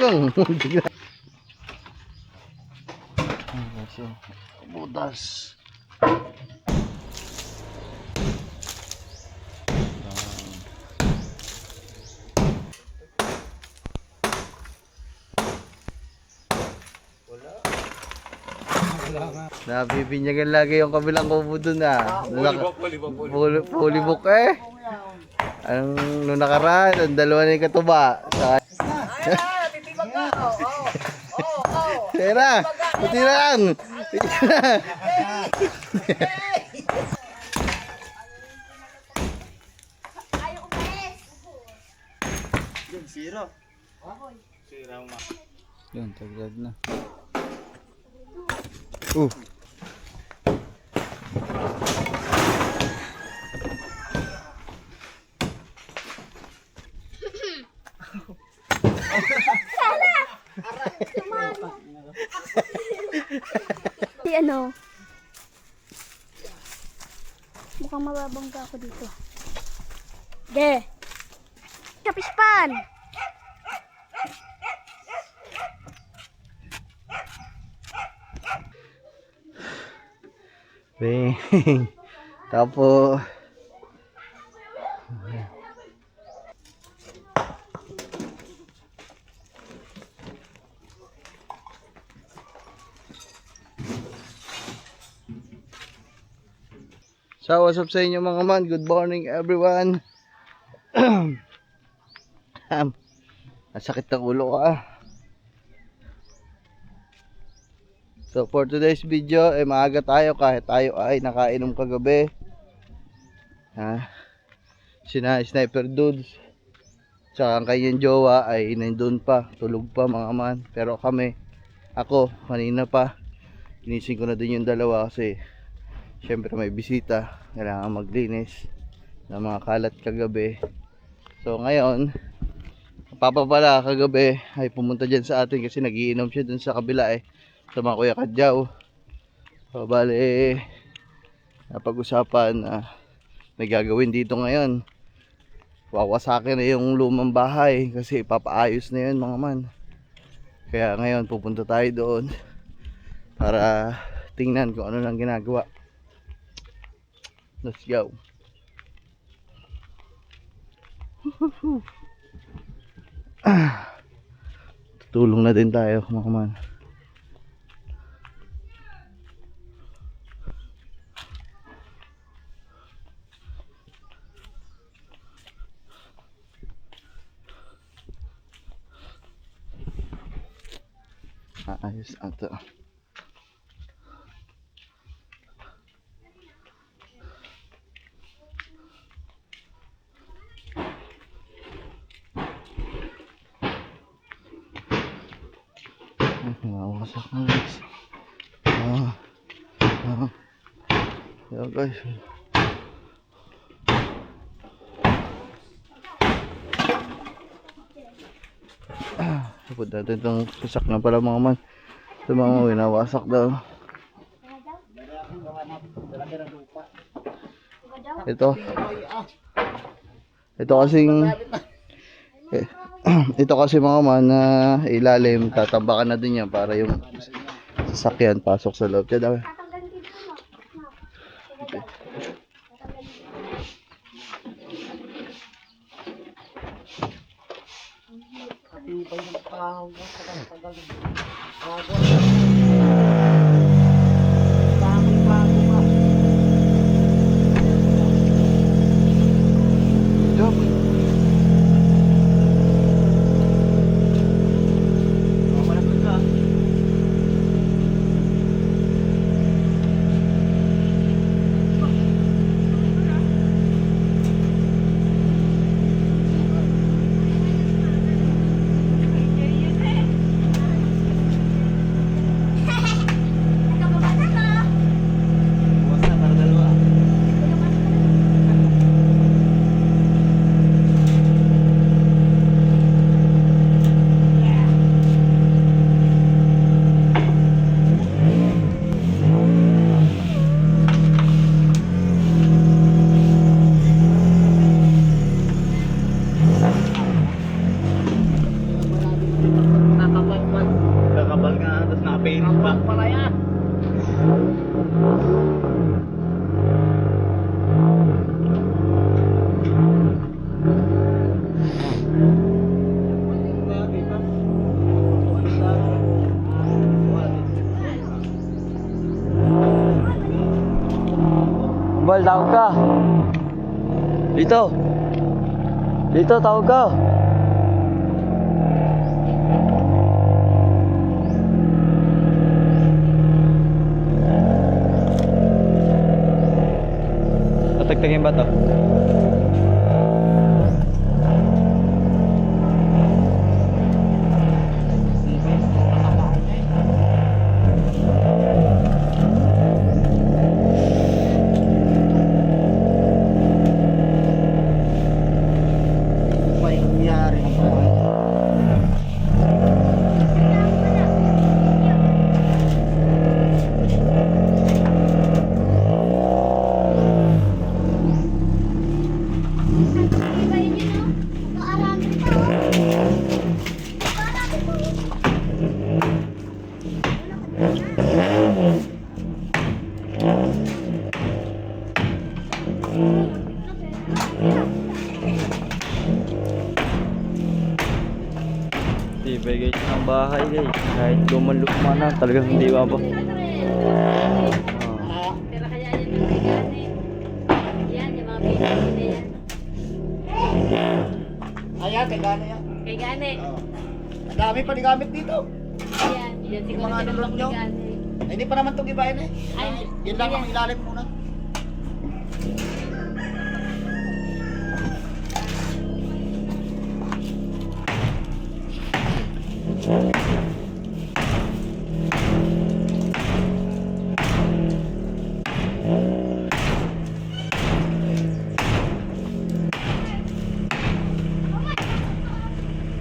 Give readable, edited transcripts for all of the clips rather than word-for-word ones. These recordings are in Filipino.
Gagong. Butas. Nabibinyagan lagi yung kabilang kubo dun ah. Pulibok eh. Nung nakaraan, ang dalawa na yung katuba. Titibag ka. Tira, puti lang. Ayaw umalis. Yung sira. Sira ma. Yun, tagad na. Si ano? Mukhang mababangga ako dito. Ge! Kapispan! Bing. Tapos so, what's up sa inyo mga man? Good morning everyone. Nasakit ng ulo ko ah. So for today's video, maaga tayo kahit tayo ay nakainom kagabi. Sina Sniper Dudes tsaka ang kanyang jowa ay nandun pa, tulog pa mga man. Pero ako kanina pa, ginising ko na din yung dalawa kasi syempre may bisita, kailangan maglinis ng mga kalat kagabi. So ngayon, papa pala kagabi ay pumunta dyan sa atin kasi nagiinom siya dun sa kabila sa mga Kuya Kadyaw. So bali, napag-usapan na may gagawin dito ngayon. Wawasakin na yung lumang bahay kasi ipapaayos na yun mga man. Kaya ngayon pupunta tayo doon para tingnan kung ano lang ginagawa. Let's go. Tutulong na din tayo mga man. Ayos ata. Nawasak na guys. Yeah guys. Tapos natin itong sasak na pala mga man. Ito mga winawasak daw. Ito kasi mga man na ilalim, tatabakan na din yan para yung sasakyan pasok sa loob. Kaya daw. Tol, tawag ka. Dito. Dito, tawag ka. Tatagtagin ba to? May nangyari ng bahay. Iba yun yun, no? Naarami pa, oh. Naarami pa, oh. Tibay guys ng bahay guys. Kahit luman-lukma na, talagang hindi ba ba? Pero kaya yan yung kay Gane. Yan, yung mga baby na yan. Ayan, kagana yan. Kay Gane. Ang dami pa ni gamit dito. Yan, yan siguro Mga ano lang tinulong ni nyo? Gane. Ay, hindi pa naman itong ibahin eh. Ay, Yan lang ang ilalim muna.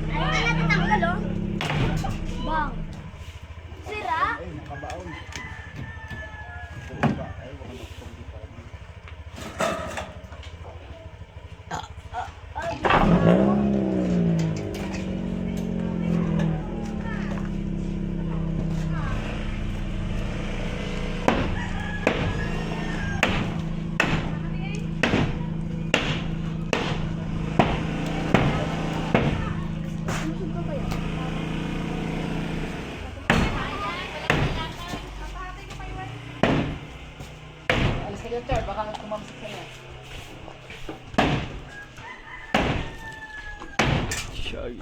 Ano na natin tanggal, oh? Bang. Sira? Ay, nakabaon. Busog ka kaya? Alis ka dyan, Char. Baka kumamsik sa'yo. Shaggy.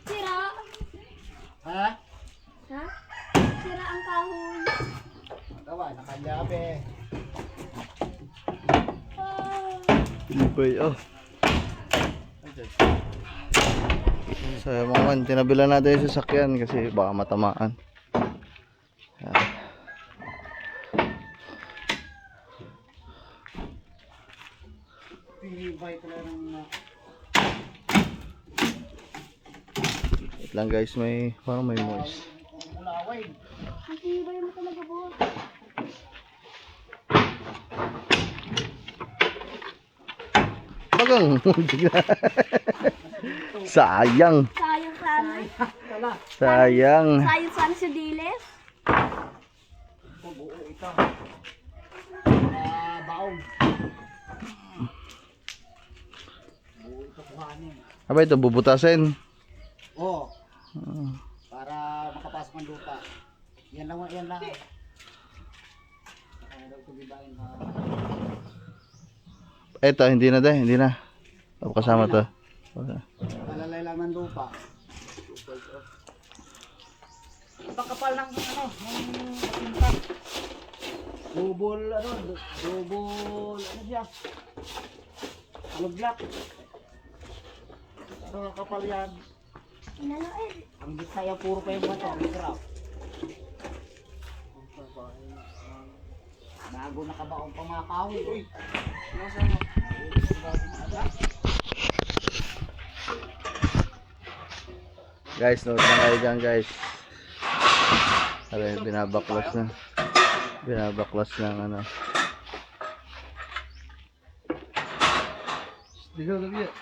Sira? Ha? Ha? Sira ang kahoy. Gawa, nakalyabe. Ah. Tibay oh. So mga man, tinabilan natin yung sasakyan kasi baka matamaan. Yan. Wait lang guys, may parang may moist. Ang tibay mo talaga, boss. Bagang sayang, Sayang sana. sayang. Sayang sana si Diles. Aba ito, bubutasin. Oo. Para makapasok ng lupa. Yan lang, yan lang. Kaya daw tumibain ha. Ito, hindi na dahil, hindi na. Kasama to. Malalay lang ng lupa. Pagkapal ng ano, ng matinta. Double, ano siya? Aluglak. Pero kapal yan. Inalain. Ang gitna yan, puro pa yung bato, ang crap. Bago nakabaon pa mga kahoy. Uy! Guys, note na kayo dyan guys. Sabi, binabaklas na. Binabaklas ng ano. Digaw gabi yan.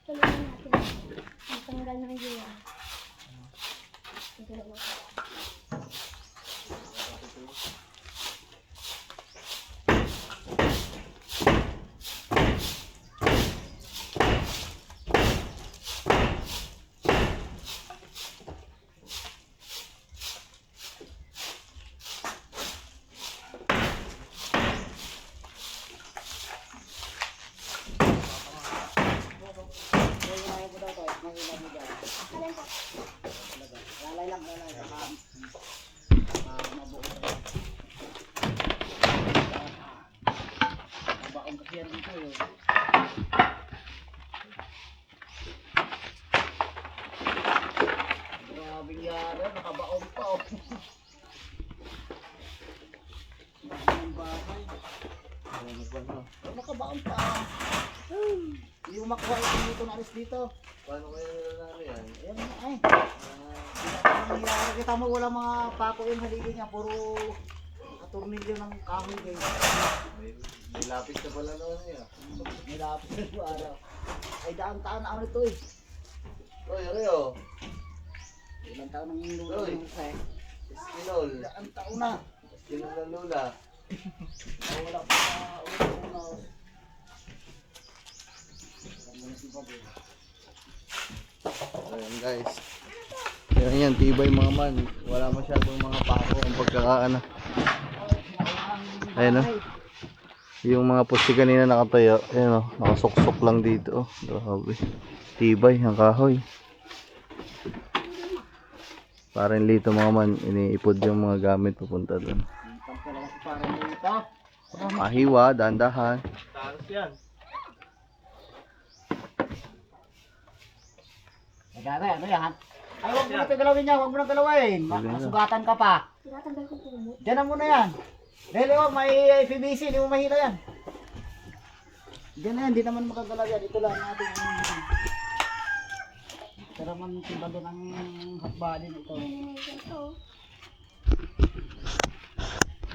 Tulungan natin. Ang tanggal ng jiwa. mabuo. Mabaon kasi yan dito eh. Grabe yara, nakabaon pa oh. Ang bahay. Nakabaon pa. Hindi mo makuha yung dito na alis dito. Paano kaya nila yan? Ayan ay. Kita mo wala mga pako yung haligi niya. Puro katornilyo ng kahoy guys. May lapis na pala naman niya. May lapis na po araw. Ay daang taon na ako nito eh. Oy, Rio. Ilang taon ng lulo Oy. ng sa Eskinol. daang taon na. Eskinol ng lula. Wala pa sa una. Ayan guys. Ayan yan, tibay mga man. Wala masyadong mga pako ang pagkakaano. Ayan o. Yung mga poste kanina nakatayo. Ayan o, nakasuksok lang dito. Oh. Grabe. Tibay ang kahoy. Parang lito mga man. Iniipod yung mga gamit papunta doon. Mahiwa, dandahan. Taros yan. Nagara, ano yan? Ay, huwag mo na ito galawin niya, huwag mo na galawin. Masugatan ka pa. Tinatanggal ko kumot. Diyan na muna yan. Dahil oh, may PVC, hindi mo mahila yan. Diyan na yan, hindi naman makagalaw yan. Ito lang natin. Ito naman timbalo ng hotbody nito. Ito.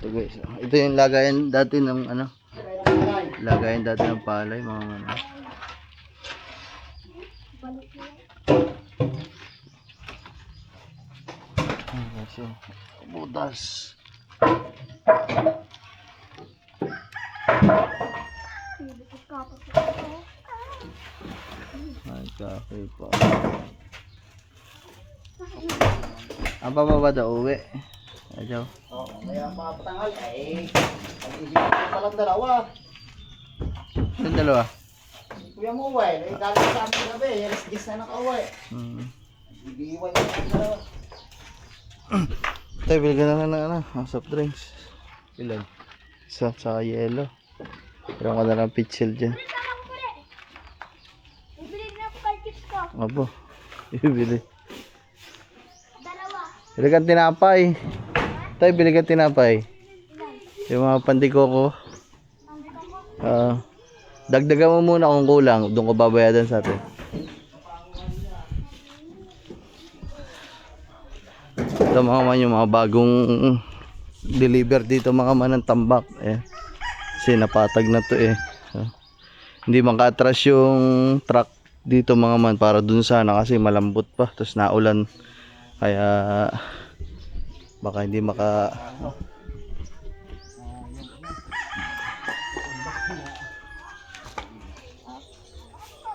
So guys, ito yung lagayan dati ng ano. Kailangan Lagayan dati ng palay mga man. Balik mo. Okay, so, butas. Pibigit ka pa sa ito. Ay, kahoy pa. Ang pababa daw uwi. Ayaw. Oo, kaya mga patangal, ay, pag-isip ko palang dalawa. Yung dalawa. Kuya mo, uway, ay galing sa amin gabi, alas 10 na nakauwi. Ibiiwan niya ang dalawa. Tayo, bili ka na ng ano, soft drinks. Ilan? Isa, saka yelo. Pero ka na lang pitchel dyan. Ibili na ako kay chips ko. Abo, ibili. Dalawa. Bili kang tinapay. Tayo, bili kang tinapay. Yung mga pandikoko. Dagdagan mo muna kung kulang. Doon ko babayadan sa atin. Ito mga man yung mga bagong deliver dito mga man ng tambak. Kasi napatag na to eh. Hindi makatras yung truck dito mga man para dun sana kasi malambot pa. Tapos naulan. Kaya baka hindi maka...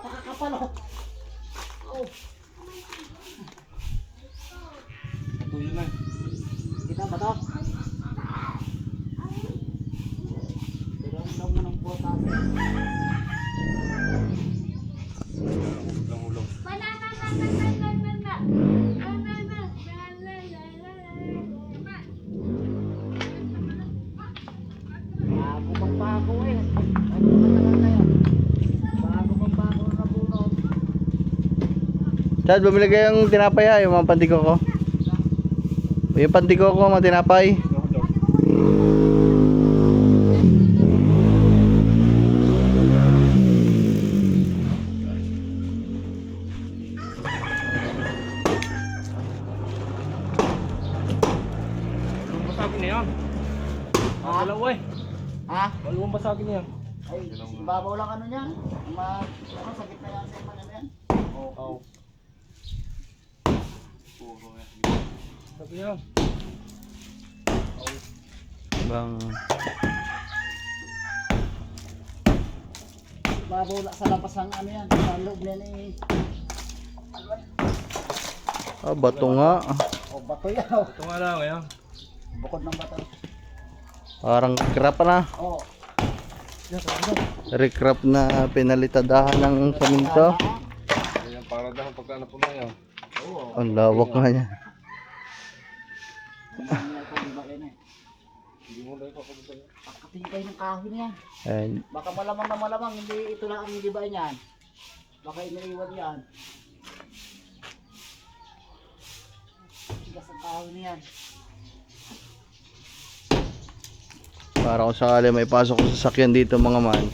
Nakakapal oh. Oh. Tuyo na. Kita ba to? Tignan mo ng butas. Bago pang bago eh. Ay, matagal na yan. Bago pang bago na puno. Chad, bumili kayong tinapay ha, yung mga pandikoko. Yung pandikoko, mga tinapay. Basagin na yan. Ha? Dalawa eh. Ha? Maluwang basagin na yan. Ay, babaw lang ano niyan. Ano, sa gitna yan sa iman yan. Oo. Sabi yan. Bang... Babaw lang sa labas ang ano yan. Sa loob niyan eh. Ah, bato nga. O, bato yan. Oh. Ito nga lang yan. Bukod ng bato. Parang crap na. Oo. Recrap na pinalitadahan ng saminto. Ah, Para dahan pagka napuno yan. oo. Ang lawak nga niya. Pagkatibay ng kahoy na yan. Ayan. Baka malamang na malamang, hindi ito lang ang nilibay niyan. Baka iniiwan yan. Tigas ang kahoy na yan. Para kung sakali may pasok sa sasakyan dito mga man.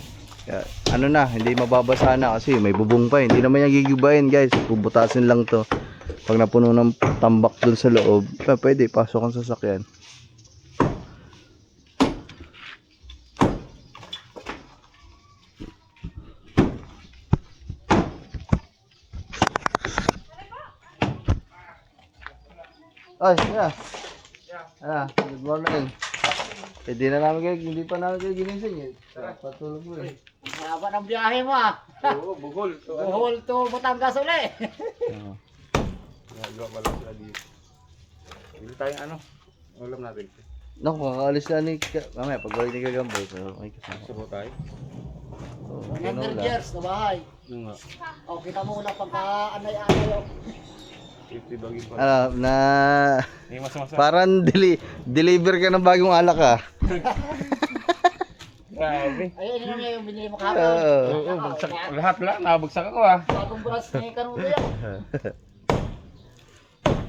Kaya, ano na, hindi mababasa na kasi may bubong pa. Hindi naman yan gigibayin guys. Bubutasin lang to. Pag napuno ng tambak dun sa loob, pwede pasok ang sasakyan. Ay, yeah. Good morning. Hindi na namin kayo, hindi pa namin kayo ginising eh. Patulog mo eh. Haba ng biyahe mo ah. Oo, Bohol. Bohol to Batangas uli. Nagawa pala sila dito. Bili tayong ano, ulam natin. Naku, kakaalis na ni... Mamaya, pagbalik ni Kagambay. So, okay kasama. Subo tayo. So, 100 years na bahay. Yung nga, O, kita mo na pagka-anay-anay o. 50 bagay pa. ano, na... Hindi mas-masa. Parang deliver ka ng bagong alak ah. Grabe. Ayun, yun na yung binili mo kahapon. Oo, bagsak. Lahat lang, nabagsak ako ah. Bagong brush ni Kanuto yan.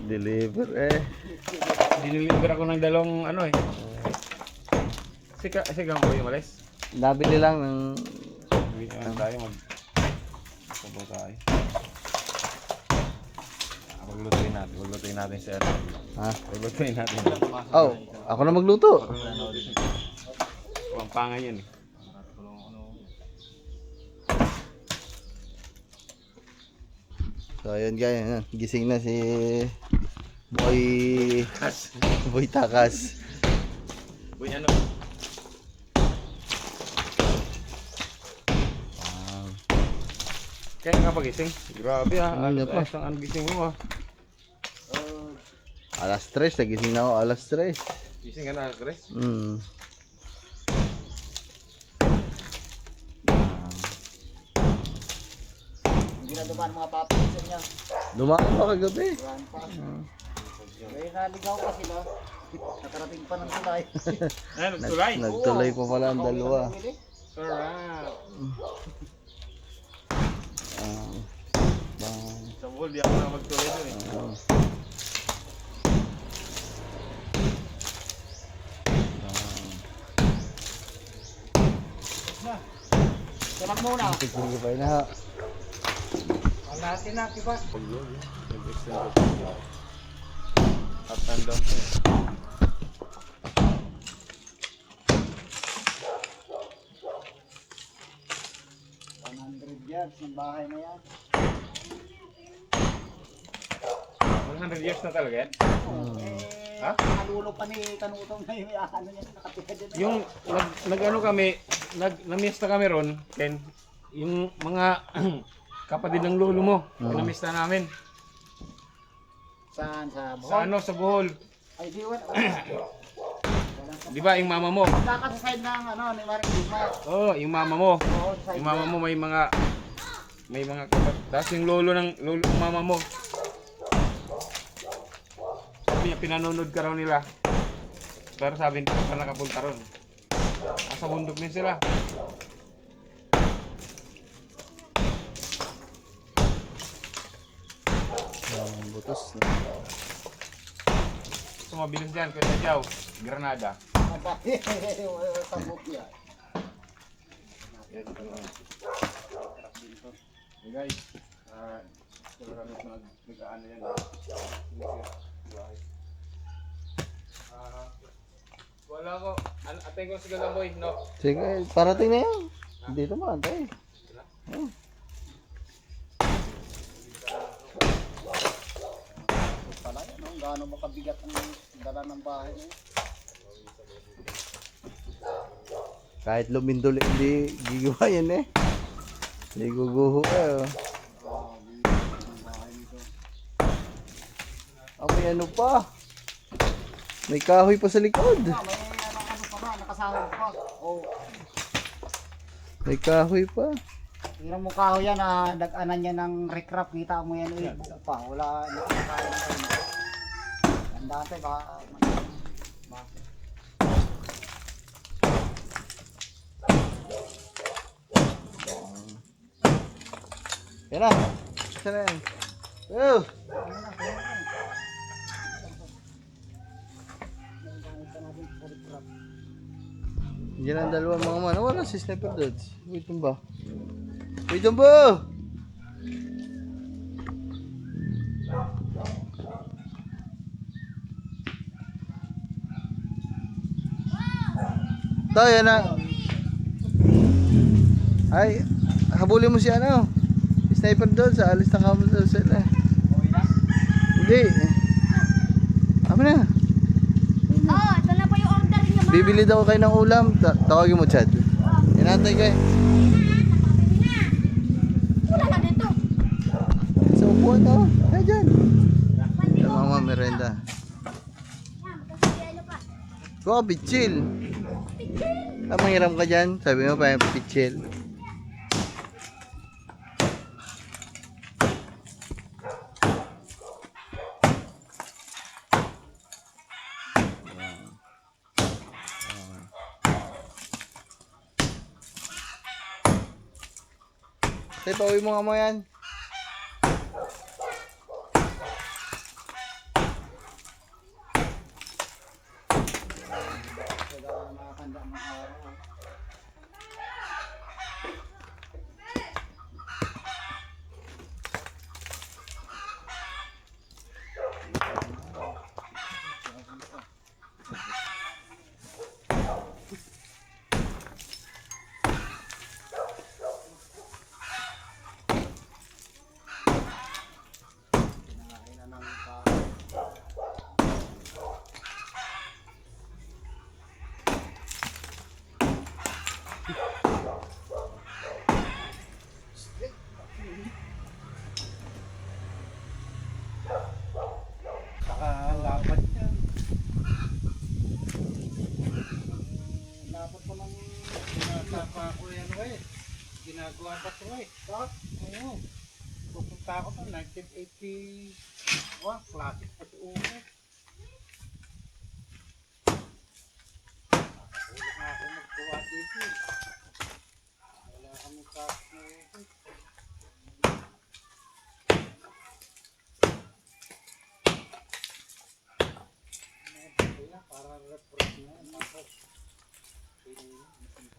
Deliver eh. Diniliver ako ng dalawang ano eh. Sigang ko yung malis. Nabili lang ng... Hindi naman tayo Subo tayo. Paglutuin natin si Ate. Ha? Paglutuin natin. Oh, ako na magluto. Pampangan yan eh. So, ayun guys. Ayan. Gising na si... Boy Takas. Boy ano? Kaya nga pagising. Grabe ah. Ano pa? Ang gising mo ah. Alas 3. Nagising na ako alas 3. Gising ka na, Chris? Hmm. Hindi na dumaan mga papisan niya. Dumaan pa kagabi. Dumaan pa. Kaya naligaw pa sila. Nakarating pa ng tulay. Ay, nagtulay. Nagtuloy pa pala ang dalawa. Sarap. Ah, Sa Bohol, di ako na magtuloy doon eh. Sarap muna. sige pa na ha. Ang natin na, diba? Up and down to eh. 100 yards ng bahay na yan. 100 years na talaga yan? Ha? Nakalulo pa ni Kanutong na yung ano yan, nakatira dyan. Yung nag-ano kami, namista kami ron, Ken, yung mga kapatid ng lolo mo, namista namin. Saan? Sa Bohol? Sa ano, sa Bohol. Ay, di wala. Di ba, yung mama mo? Saka sa side ng ano, ni Maring Lima. Oo, yung mama mo. Oo, sa side Yung mama mo may mga kapatid. Tapos yung lolo ng mama mo. Sabi niya, pinanonood ka raw nila. Pero sabi, hindi ka nakapunta ron. Nasa bundok din sila. Butos. So mabilis dyan, Kuya Jow. Granada. sa bukya. Hey guys, wala kami nag-ano yan. Wala ko. Atay ko si Galaboy, no? Sige, parating na yan. Dito mo, antay. Pala yan, no? Gaano makabigat ang dala ng bahay na yun. Kahit lumindol, hindi gigawa yan eh. Hindi guguho eh. May ano pa. May kahoy pa sa likod. May ano pa ba, nakasahod pa. Oh, May kahoy pa. tingnan mo kahoy yan, nag-anan niya ng recrap, kita mo yan, buo pa, wala nakakain na kayo. Ang dati, baka Yan na. Isa na yan. Oh! Yan ang dalawa mga man. Wala si Sniper Dudes. Wait ba? Wait ba? Tayo na. Ay, habulin mo si ano. Sniper Dudes. Alis na kamo doon sila. Hindi. Ama na. Oh, ito na po yung order niyo, ma. Bibili daw kayo ng ulam. Tawagin mo, Chad. Inantay kayo. Wala na dito. Sa upuan daw. Kaya dyan. Sa mga merenda. Yan, magkasiyelo pa. Wow, pitchil. Manghiram ka dyan. Sabi mo pa yung pitchil. Tay, pauwi mo nga mo yan. Lapat yan. Lapat pa ng sinasapa ko yan eh. Ginagawa pa ito eh. Bakit? Oo. Pupunta ako to 1980. Wow, classic pa ito umo. Wala nga ako magkuha dito. Wala kami classic na ito. Para report na tapos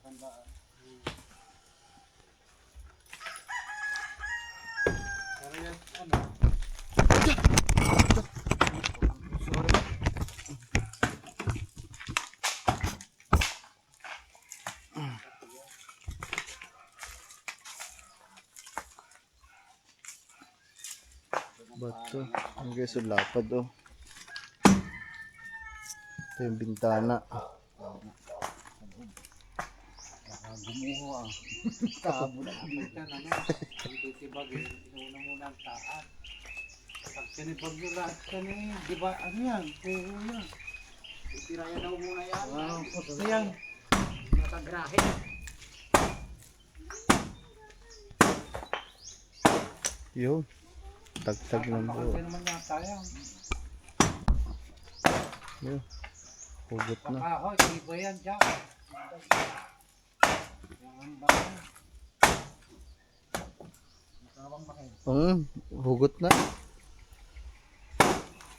tandaan. Pero yan ano? Sorry. Bato. Ang guys, lapad oh. Ito yung bintana. Gumuho ah. Tabo na kita naman. Dito si Bagay, inuna muna ang taas. Pag sinipag nyo lahat ka na eh. Di ba ano yan? Puro yan. Itirayan daw muna yan. Wow, puto yan. Nakagrahe. Yun. Tagtag ng buo. Kapag naman yata yan. Yun. Hugot na. Pakahoy, iba yan dyan. Yan ba? Matawang bakit? Hugot na.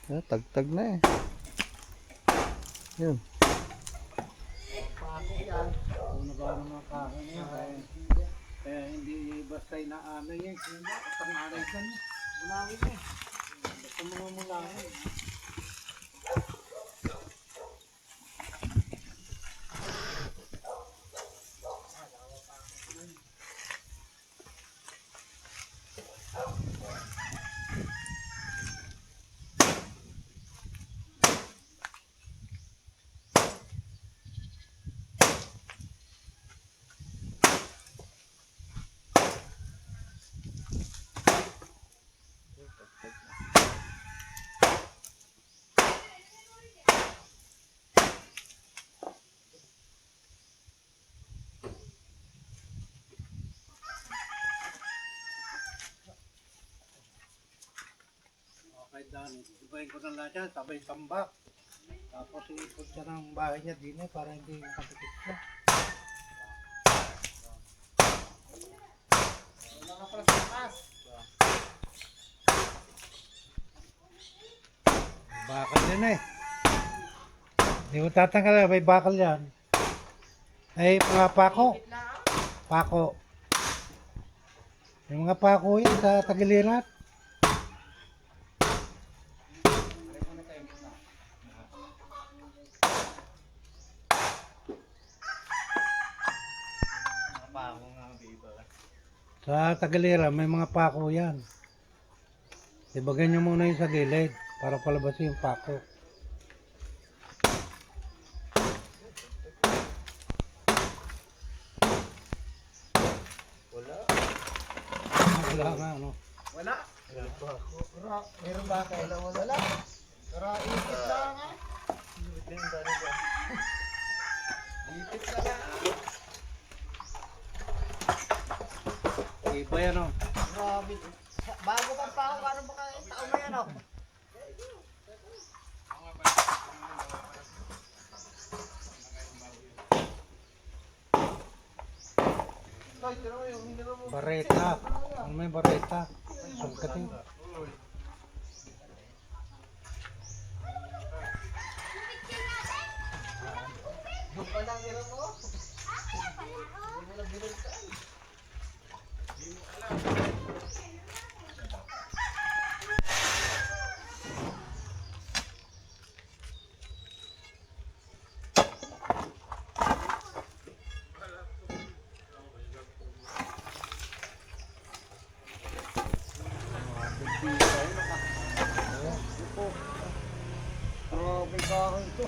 Tagtag na eh. Yun. Pako yan. Kung nagawa ng mga kahoy niya. Kaya hindi basta inaano yan. Kaya pangaray ka niya. Mulangin eh. Basta mga mulangin. Okay, Dan. Ibahin ko ng lahat yan. Sabay tambak. Tapos ipunta ng bahay niya din para hindi makapikit siya. Bakal din eh. Hindi mo tatanggal, may bakal yan. Ay, mga pako. Pako. May mga pako yan sa tagiliran. Sa tagiliran, may mga pako yan. Ibagay nyo muna yung sa gilid para palabasin yung pako. Wala nga, ano? Wala. Meron ba kayo? Wala. Tara, ipit lang ha. Ipit lang. Iba yan, oh. Grabe. Bago pa pa ako, paano ba kayo tao na yan, oh? Bareta. Ano may bareta? Sangkating. Grabe ka ito.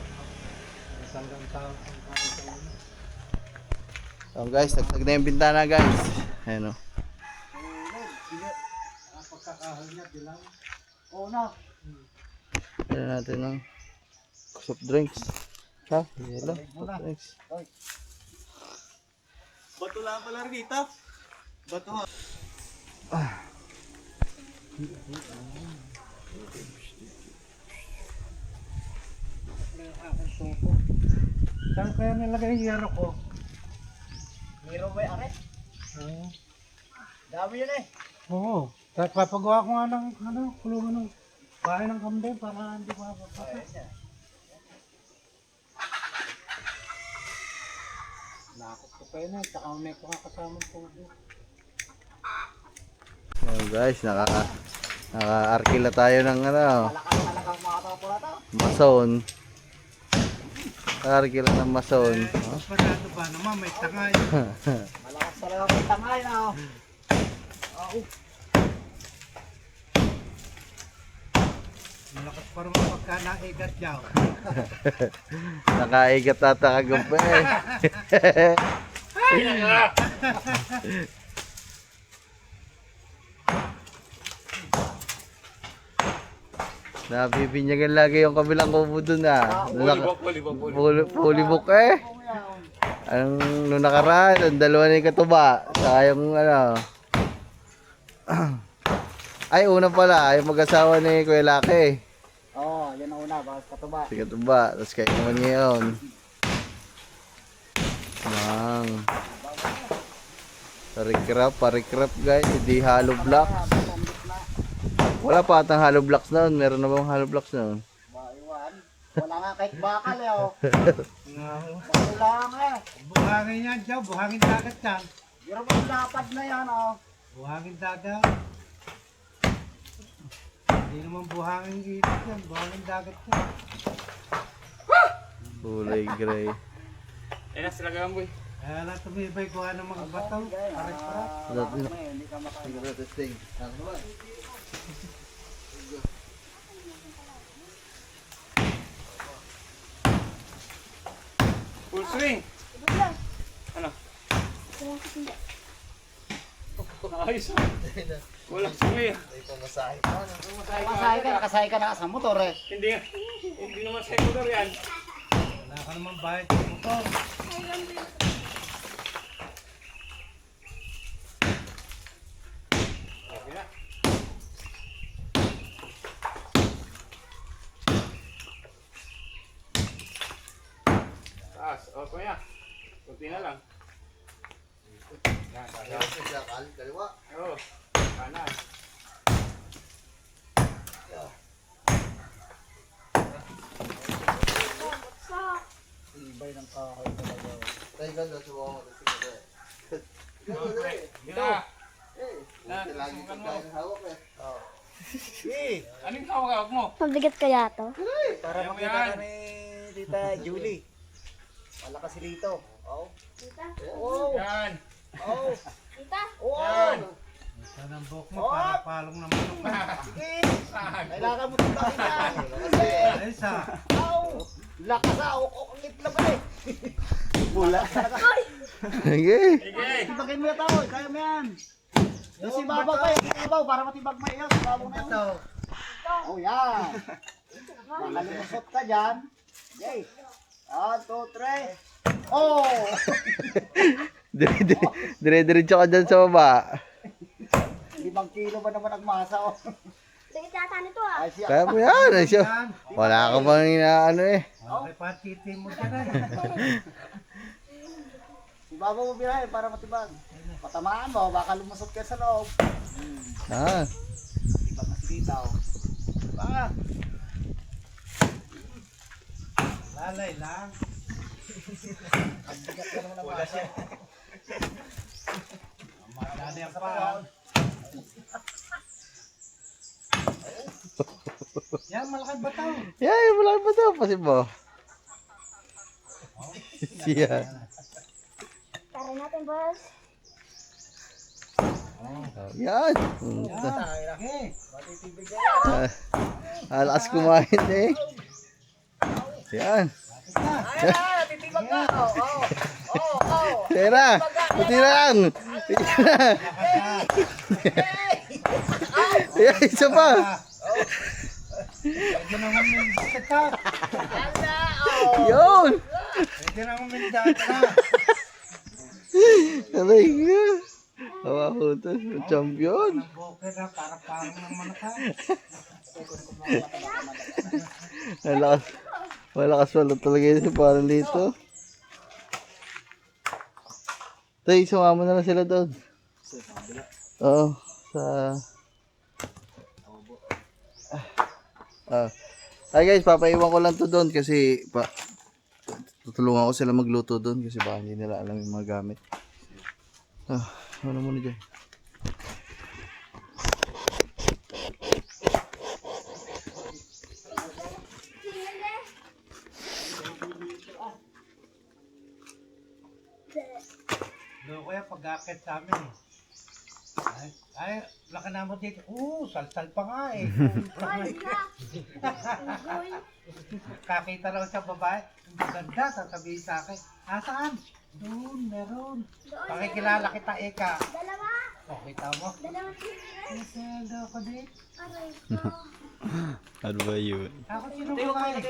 Tanggang tao. So guys, tagtag na yung bintana guys. Ayan o. Pagkakahoy niya, bilang. Oo na. Ayan natin ng soft drinks. Ha? Yelo. Soft drinks. Bato lang pala rito. Bato. Saan kaya nilagay yung yero ko? Meron ba yung aret? Oo. Dami yun eh. Oo. Tapos papagawa ko nga ng kulungan ng bahay ng kambing para hindi mapapasok. Nakakot ko pa yun eh. Tsaka may kasama po. Ayan guys, naka-arkila tayo ng ano. Mason. Naka-arkila ng mason. Oh. Parado ba naman? May tangay. Malakas talaga may tangay na. Malakas pa rin pagka naigat yaw. Nakaigat ata kagumpa eh. Nabibinyagan lagi yung kabilang kubo dun ah. Pulibok eh. Nung nakaraan, ang dalawa na yung katuba. Saka yung ano. Ay, una pala, yung mag-asawa ni Kuya Laki. Oo, yan ang una. Bakit katuba? Si katuba, tapos kayo naman ngayon. Parikrap guys, hindi hollow blocks. Wala pa atang hollow blocks noon. Meron na bang hollow blocks noon? Wala nga kahit bakal eh oh. Wala nga eh. Buhangin yan dyan, buhangin dagat yan. Pero pag lapad na yan oh. Buhangin dagat. Hindi naman buhangin ilog yan, buhangin dagat yan. Kulay gray. Ayun na, sila gamboy. Kaya lang tumibay kuha ng mga bato. Pares-pares. Full swing. Ano? Ayos ah. Walang swing. Nakasahay ka na sa motor eh. Hindi naman sa motor yan. Wala ka naman bayad sa motor. Taas. O, kuya. Kunti na lang. Yan, taas. Kaliwa. Oo. Kanan. Ibay ng kahoy talaga. Tayo ganda, subukan mo. Gina. Lagi pagkain ng hawak eh. Anong hawak mo? Mabigat kaya to? Para Ayan mo makita yan. ka ni Tita Julie. Malakas si Lito. Oh. Tita? Oh. Yan. Oh. Tita? Oh. Yan. Saan ang buhok mo? Para palong na manok na. Sige. Saan? Kailangan mo tibahin yan. Kasi. Ayos oh. Lakas ukok ang itlog eh. Pula. Ay! Sige. Sige. Tibagin mo na tao. Kaya mo yan. Yung si Babaw pa yung ibabaw para matibag mo iyo. Si Babaw na yun. Oh yan. Makalumusot ka dyan. Okay. 1, 2, 3. Oh! Dire-diretso ka dyan sa baba. 5 kilo ba naman ang masa oh. Bigat yata nito ah. Ay siya. Kaya mo yan. Ay, siya. Wala ka bang inaano eh. Okay, patiti mo dyan eh. Si Babaw mo birahin para matibag. Patamaan mo, baka lumusot ka sa loob. Ah. Tibag na si Litaw. Diba? Lalay lang. Ang bigat ka naman ang masa. Madali ang pa. Yan, malaki bataw. Yeah, wala ba ito? Pasin mo. Siya. Tara natin, boss. Yan. Ay, laki. Matitibig yan. Alakas kumain eh. Yan. Ay, titibag ka. Oh. Tira. Buti na lang. Tira. Yan, isa pa. Pwede naman yung setup. Yun. Pwede naman yung data. Aray ka. Hawa ko ito. Champion. Bokeh na, para parang ng manaka. Malakas. Malakas pala talaga yun. Parang dito. Tay, sumama na lang sila doon. Oo. Sa... Hi guys, papaiwan ko lang to doon kasi tutulungan ko sila magluto doon kasi baka hindi nila alam yung mga gamit. Ano muna dyan? Doon ko yung pag-akit sa amin eh. Ay, laki na mo dito. Salsal pa nga eh. Ay, na. Uy. Kakita raw sa babae. Ang ganda, sasabihin sa akin. Saan? Doon, meron. Pakikilala kita, Eka. Dalawa. O, kita mo? Dalawa tigres. Masalo ko din. Aray ko. Ano ba yun? Ako sino ko kayo?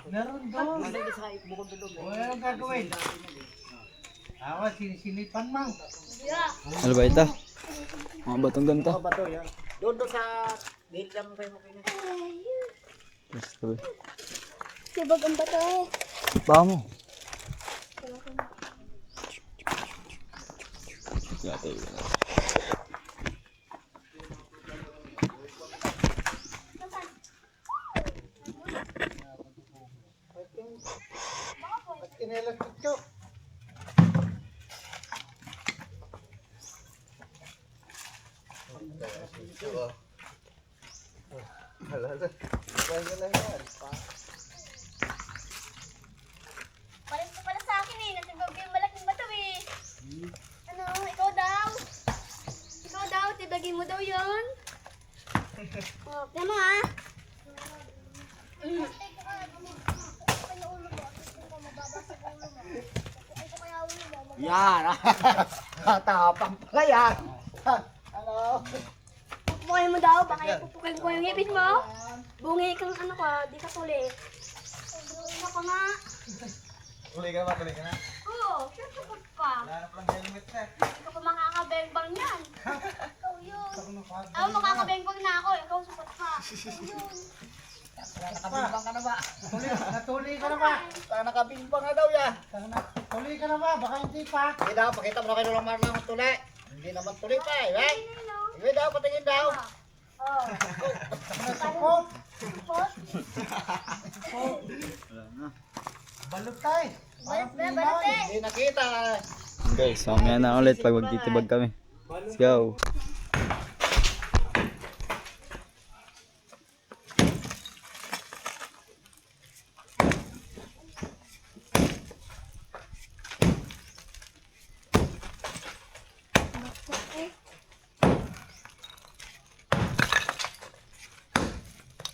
Meron doon. O, anong gagawin? Ako, sinisilipan mo. Yeah. Ano ba ito? Mga batong ganito. Ano ba to yan? Doon sa gate lang kayo mo kayo. Sibag ang bato eh. Baka mo. Ba't kinelas ito? Pares ko pala sa akin eh. Natibag yung malaking bato eh. Ano, ikaw daw? Ikaw daw, tibagin mo daw yun. Oh, tignan mo ah. Yan! Tapang pala yan! Ano? Pupukayin mo daw, baka pupukayin ko yung ipis mo. Bungi kang ano ka, di ka tuli. Ako nga. Tuloy ka ba? Tuloy ka na? Oo, siyempre pag pa. Wala na palang helmet na. Hindi ka pa makakabengbang yan. Ikaw yun. Ako makakabengbang na ako, ikaw sapat pa. Ikaw yun. Nakabimbang ka na ba? Natuli ka na ba? Nakabimbang na daw yan. Tuli ka na ba? Baka hindi pa. Hindi daw, pakita mo na kayo lang ng tuli. Hindi naman tuli pa eh, right? Hindi daw, patingin daw. Oh. Nasupot. Pot. Balot tayo. Balot eh. Hindi nakita. Guys, mamaya na ulit pag magtitibag kami. Let's go.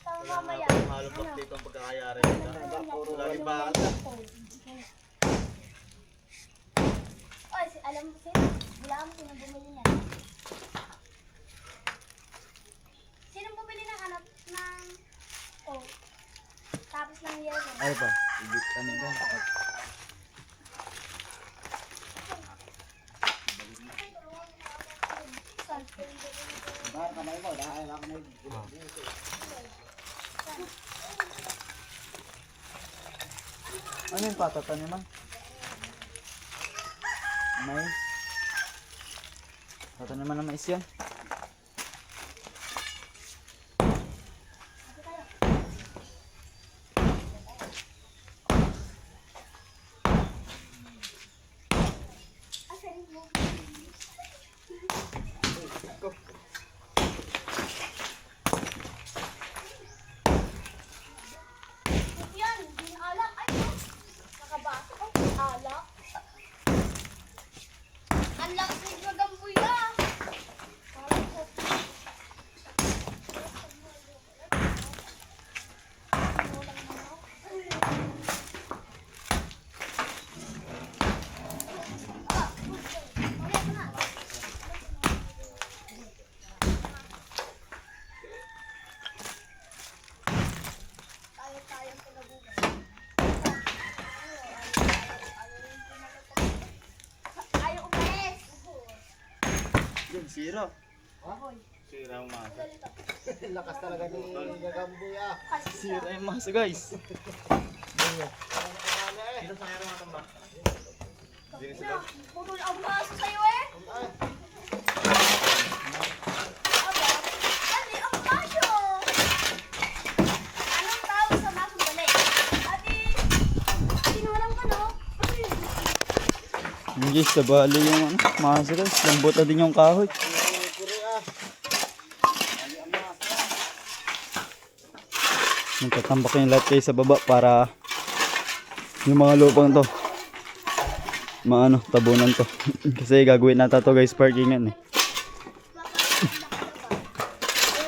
Tama mamaya. Halong dito ang pagkakayari nila. Puro lagi bata. Oy, alam mo sino? Wala mo sino bumili niyan. Sino bumili ng ano? Ng... Oh. Tapos ng yelo. Ay pa, ibig kami ba? Bakit kamay mo? Dahil ako na Ano yung patataniman? Mais. Tataniman na mais yan. Asan mo? Yan, din alak. Ay, no. Nakabasa ko. Alak. Ang lakas ng gagambuya. Parang ko. Tayo-tayong pinabugan. Ayaw umalis. Yun, sira. Sira ang masa. lakas talaga ni Gagambuya. Sira yung masa guys. Dito sa kaya mga tamba. Putol ang baso sa'yo eh. Aba, dali ang baso. Anong tawag sa basong balik? Ate, sinulang ka no? Yung guys, sabali yung ano, masa guys. Lambot na din yung kahoy. Magtatambak yung lahat kayo sa baba para yung mga lupang to maano, tabunan to. Kasi gagawin nata to guys, parkingan eh.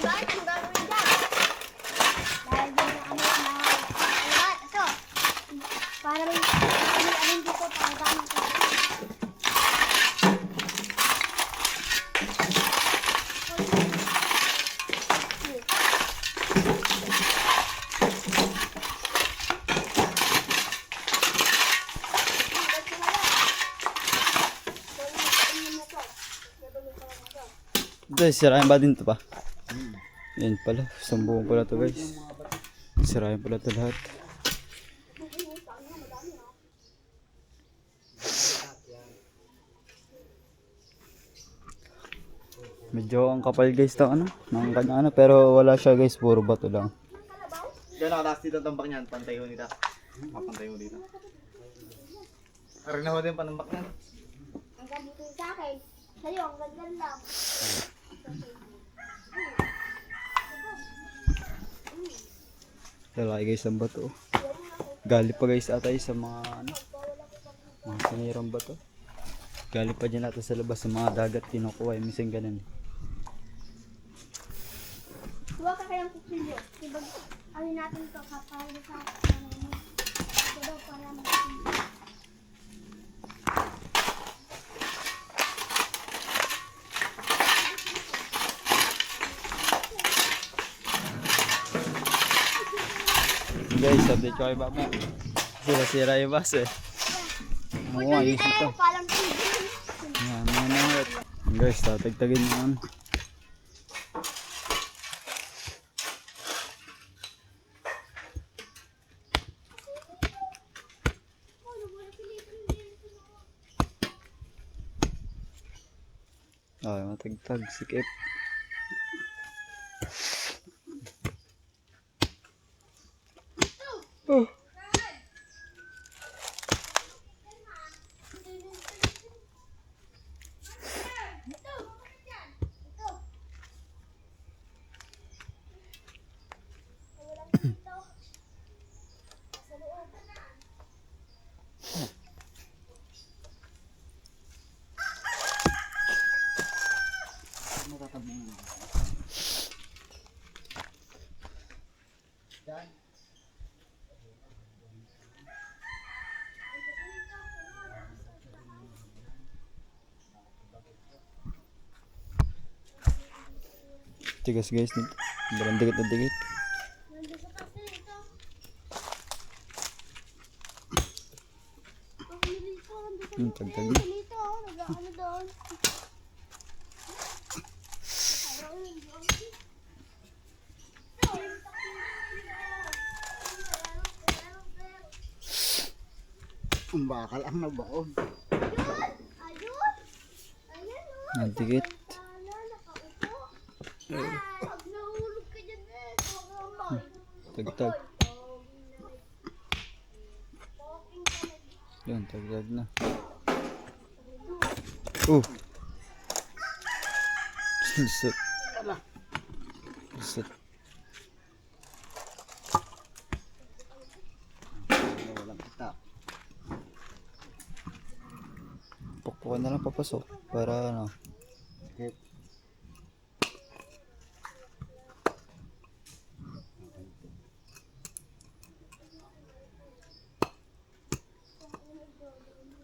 Bakit ang gagawin dyan? Dahil din na kami na ito. Para may alin dito para gamit ko. Ito, sirahin ba din to pa? Yan pala, sambungan pala to guys. Sirahin pala to lahat. Medyo ang kapal guys to ano, ng kanya ano, pero wala siya guys, puro bato lang. Diyan nakataas dito ang tambak niyan. Pantay ho nito. Pantay ho dito. Arin na ho din panambak niyan. Ang ganito sa akin. Sa'yo, ang ganda lang. Lalaki guys ang bato. Gali pa guys atay sa mga ano, mga sinirang bato. Gali pa dyan natin sa labas sa mga dagat kinukuha, minsan ganun. Huwag ka kayang kutsilyo. Diba, ano natin ito, kapag sa ano mo. Diba, para makikita. Guys, update ko kayo mamaya. Sira-sira yung bus eh. Oo, ayos ito. Palang TV. Yan, yan ulit. Guys, tatagtagin mo ano. Ay, matagtag. Sikip. Oh. Tigas guys nito. Barang dikit na dikit. Tagtag na. Dito, nag-ano doon. Ang bakal ang nabaon. Ayun! Ayan o. Ang dikit. Nakaupo. Pag nahulog ka dyan eh. Sobrang Tagtag. Yan, tagtag na. Oh! Lusot. Lusot. Walang itak. Pukpukan na lang papasok para ano. Sikip.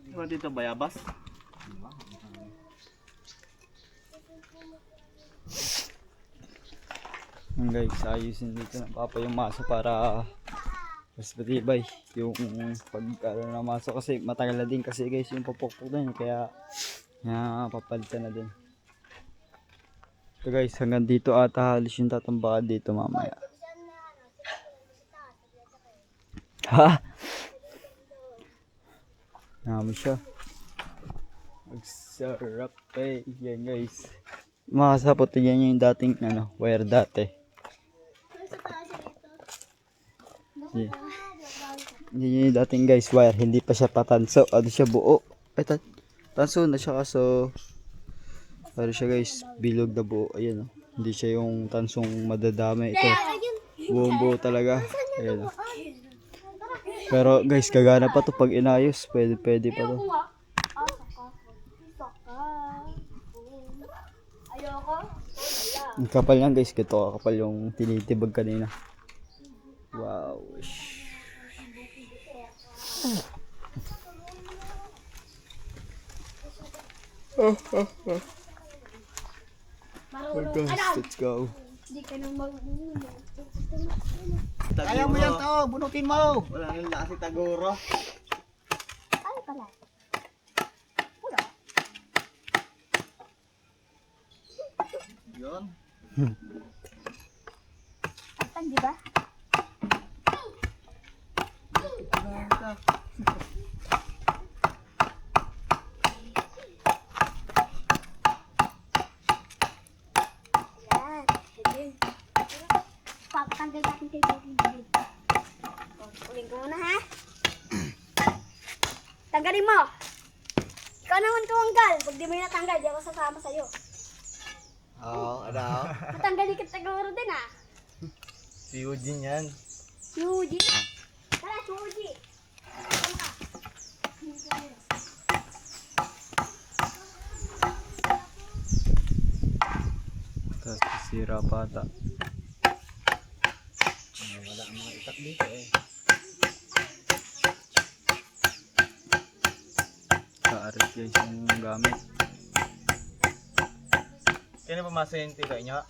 Diba dito bayabas? Yung guys, ayusin dito ng papa yung maso para mas matibay yung pagkaro ng maso kasi matagal na din kasi guys yung papukpok na yun kaya papalitan na din. So guys, hanggang dito ata halos yung tatambakan dito mamaya. Ha? Namin siya. Magsarap eh. Yan guys. Mga kasapot, yan yung dating ano, wire dati. Yeah. Yan yung dating guys wire. Hindi pa siya patanso. Ano siya buo. Ay, tanso na siya kaso ano siya guys, bilog na buo. Ayan oh. Hindi siya yung tansong madadami. Ito, buong buo talaga. Ayan oh. Pero guys, kagana pa to pag inayos. Pwede pa to. Ayoko. Ang kapal yan guys, kito kapal yung tinitibag kanina. Wow. Marunong. Guys, let's go. Hindi ka nang mag-uulog. Kaya mo yan to, bunutin mo. Wala nang kasi taguro. Ay pala. Yun. Atang, di ba? Yan. Sige. Papatanggal natin kay Bobby. Uling ko muna ha. Tanggalin mo. Ikaw naman tumanggal. Pag di mo yung natanggal, di ako sasama sa'yo. Oo, ano? Matanggalin kita siguro din ah. Si Eugene yan. Yuji. Tara, Yuji. Tapos sira pa ata. Wala ang mga itak dito eh. Kaarit guys yung gamit. Kaya na pumasa yung tira niya?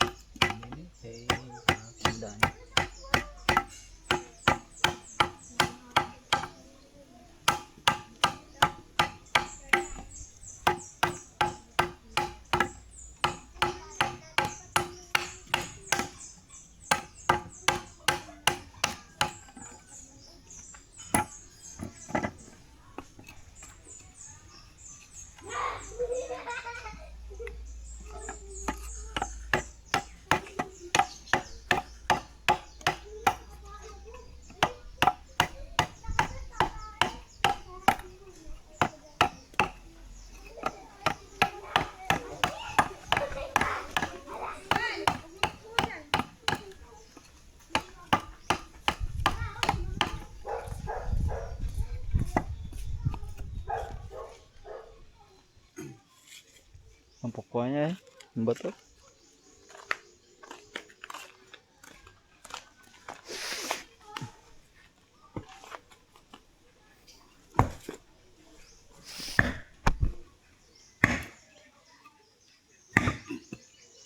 Ang pukwa niya eh. Ano ba to?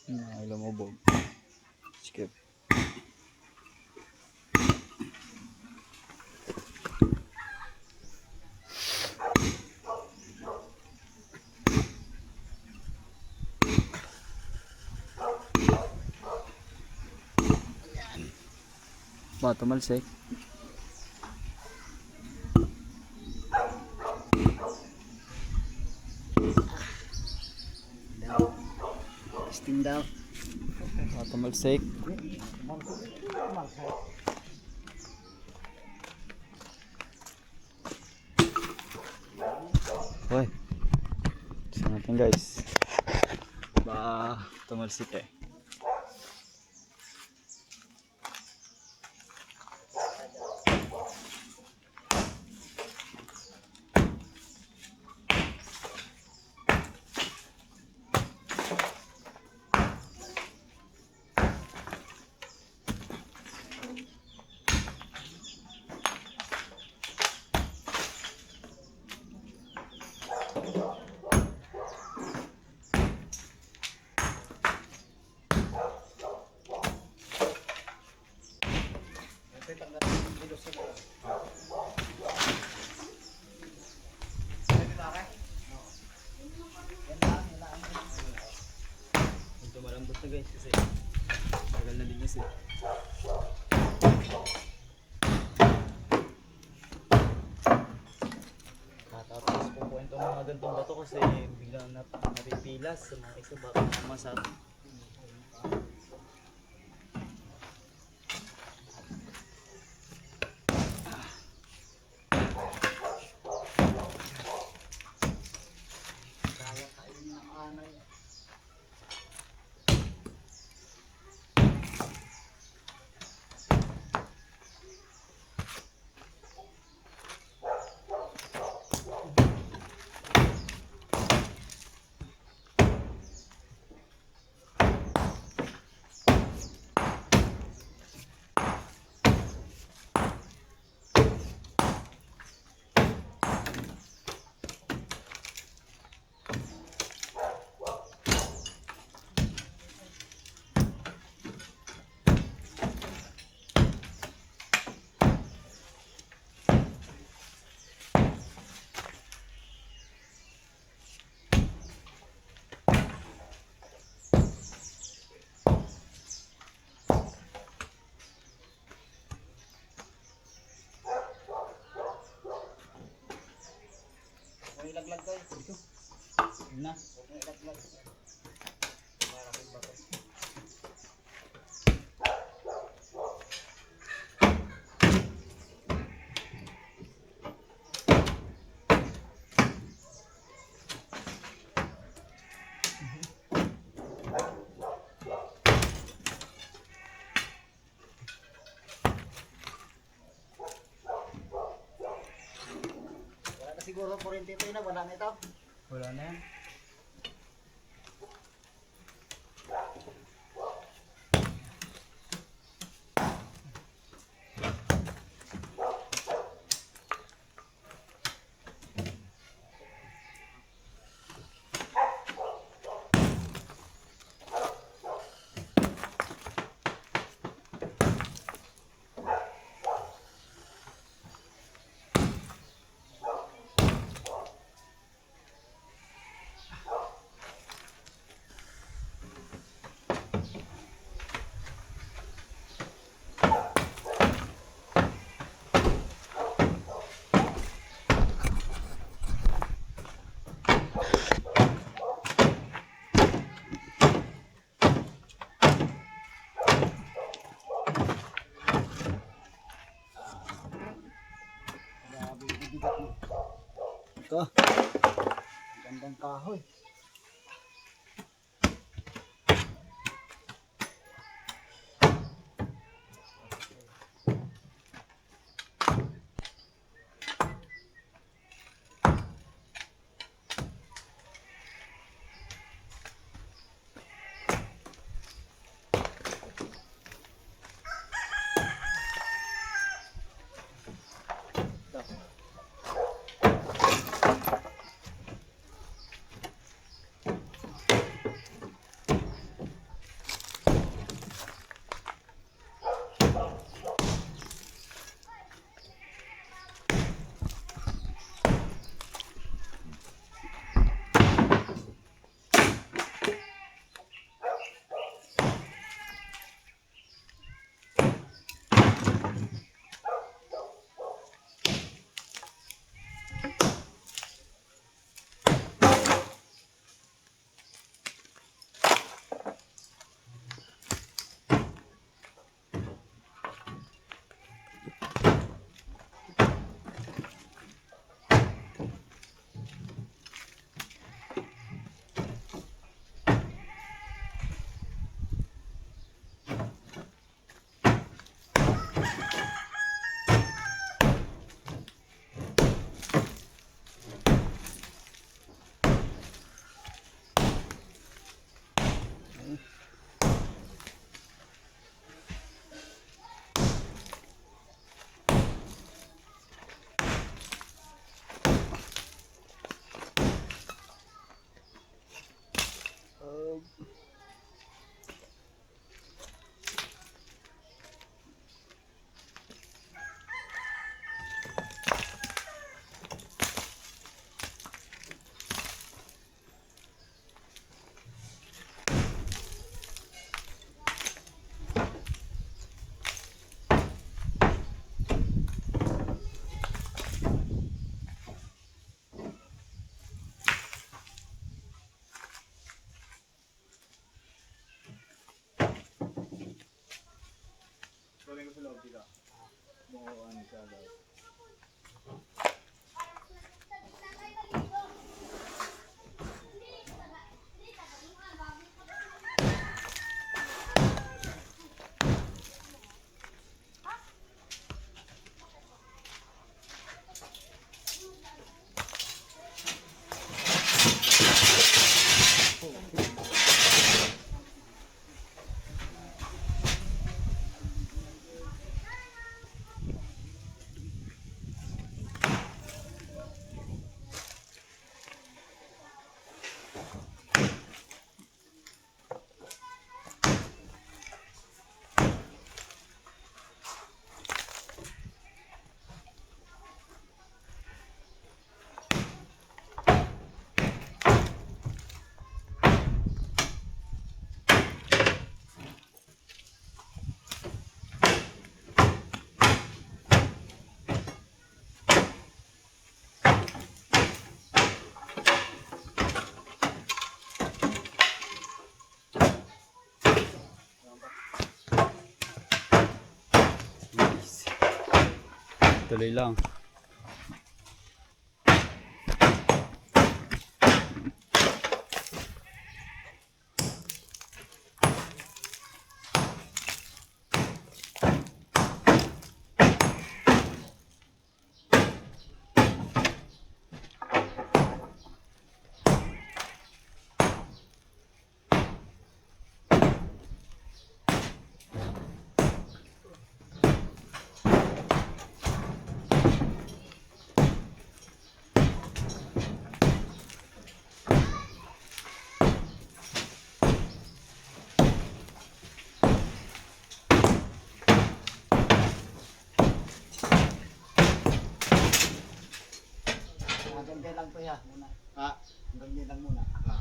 Ay, lumubog. Skip. Ba, tumalsik. Testing daw. Ba, tumalsik. Uy. Tignan natin guys. Ba, tumalsik eh. Ito malambot na guys kasi tagal na linis eh. Tapos pupuin itong mga gantong bato kasi biglang napipilas sa mga isa baka masat. Ilaglag tayo. Dito. Yun na. Ilaglag. Wala na siguro kurente ito na. Wala na ito. Wala na yan. Ito. Gandang kahoy. Tuloy lang. Hanggang lang to ya muna. Ha? Hanggang lang muna. Ha?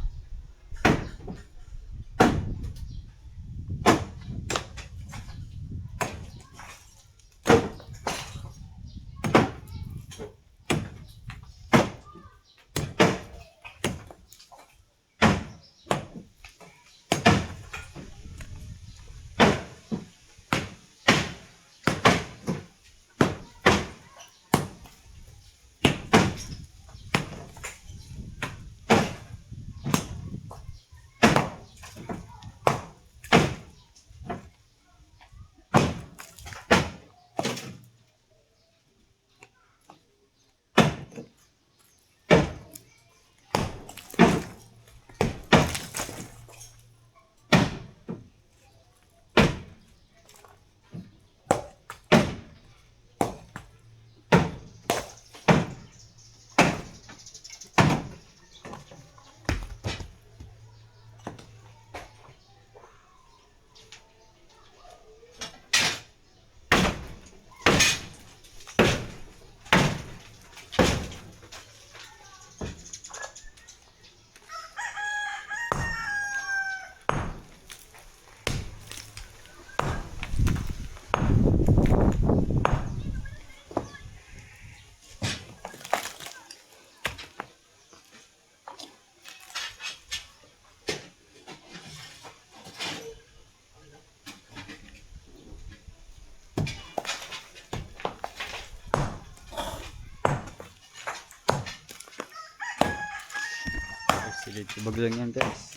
Silid tibag lang yan guys.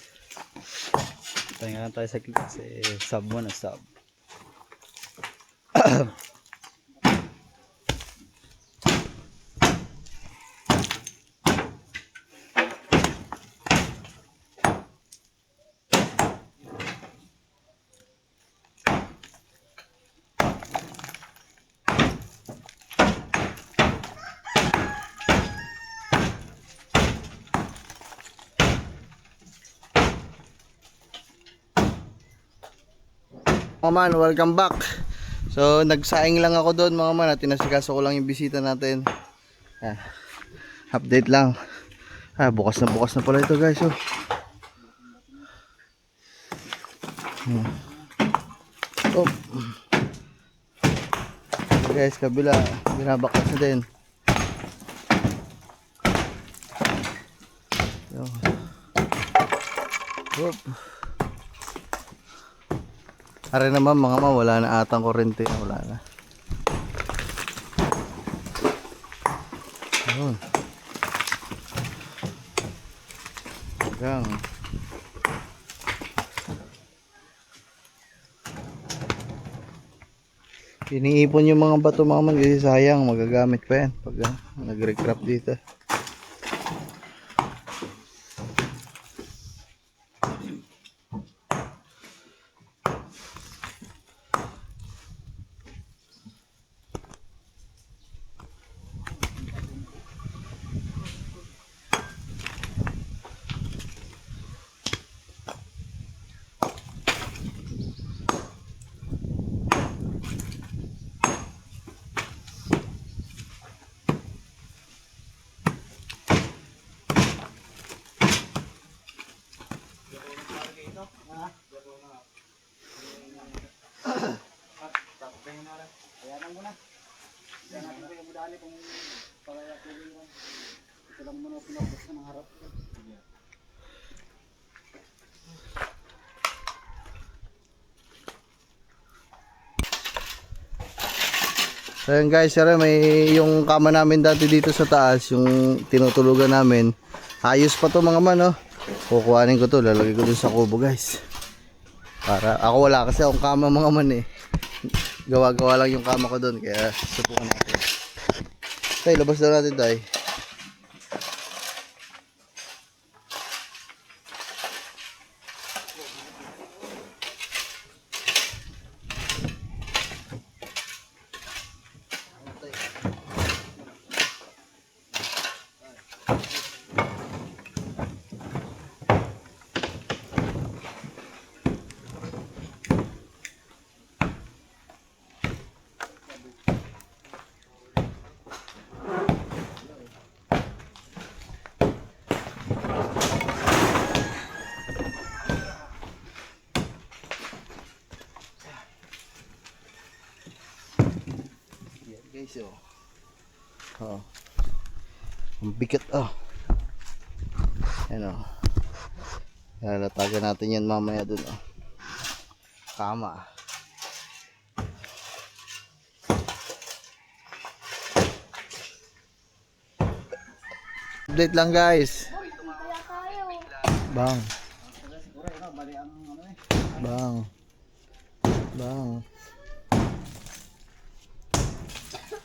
Pahinga lang tayo sa clip kasi sub mo na sub. Mga man, welcome back. So nagsaing lang ako doon mga man at tinasikaso ko lang yung bisita natin. Update lang. Bukas na pala ito guys. Oh. Guys, kabila binabakas na din. Hop. Are naman mga ma, wala na atang kuryente, wala na. Ayun. Hanggang. Iniipon yung mga bato mga man kasi sayang, magagamit pa yan pag nag-recraft dito. So yun guys, sir, may yung kama namin dati dito sa taas, yung tinutulugan namin. Ayos pa to mga man, oh. Kukuhanin ko to, lalagay ko dun sa kubo guys. Para ako wala kasi akong kama mga man eh. Gawa-gawa lang yung kama ko dun, kaya subukan natin. Tay, labas na natin tay. Guys, oh. Oh. Ang bigat, oh. Ayan, oh. Lalatagan natin yan mamaya dun, oh. Kama. Update lang guys. Kaya tayo. Bang. Bang. Bang.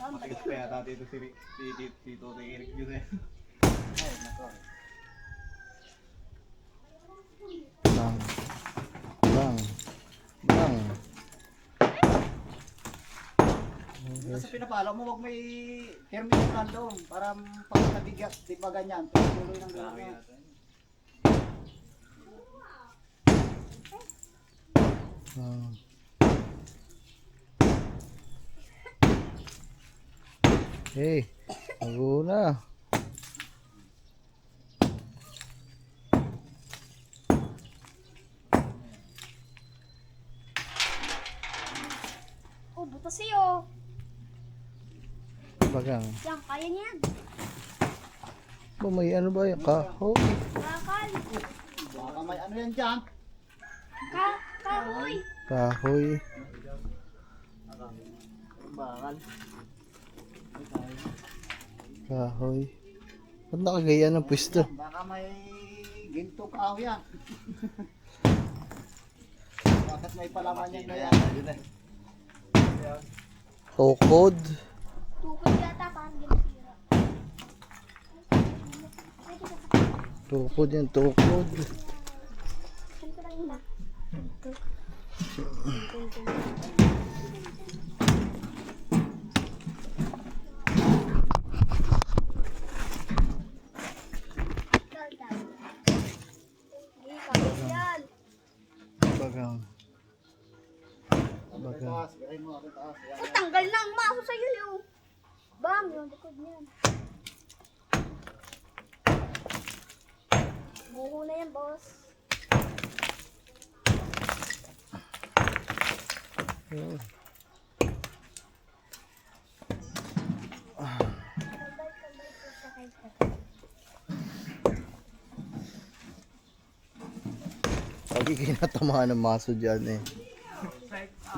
Matigas pa yata dito si Toto Eric dito eh. Bang. Bang. Bang. Sa pinapalo mo, wag may hermit na doon para pag nabigat, di ba ganyan? Tuloy ng gano'n. Bang. Hey, maguna. Oh, butas sa'yo. Bagang. Yan, kaya niyan. Ba may ano ba yung kahoy? Bakal. Baka may ano yan dyan. Kahoy. Kahoy. Bakal. Kahoy. Ba't nakagaya ng pwesto? Baka may ginto kahoy yan. Bakit may palaman yan na yan? Tukod. Tukod yata, parang ginasira. Tukod yan, tukod. Saan ko lang yun ah? Bagang. Bagang. Taas, gawin mo ako taas. Yan. Ay, tanggal na ang maso sa'yo yun. Bam, yung likod niyan. Buho na yan, boss. Yun. Lagi kayo natamaan ng maso dyan eh.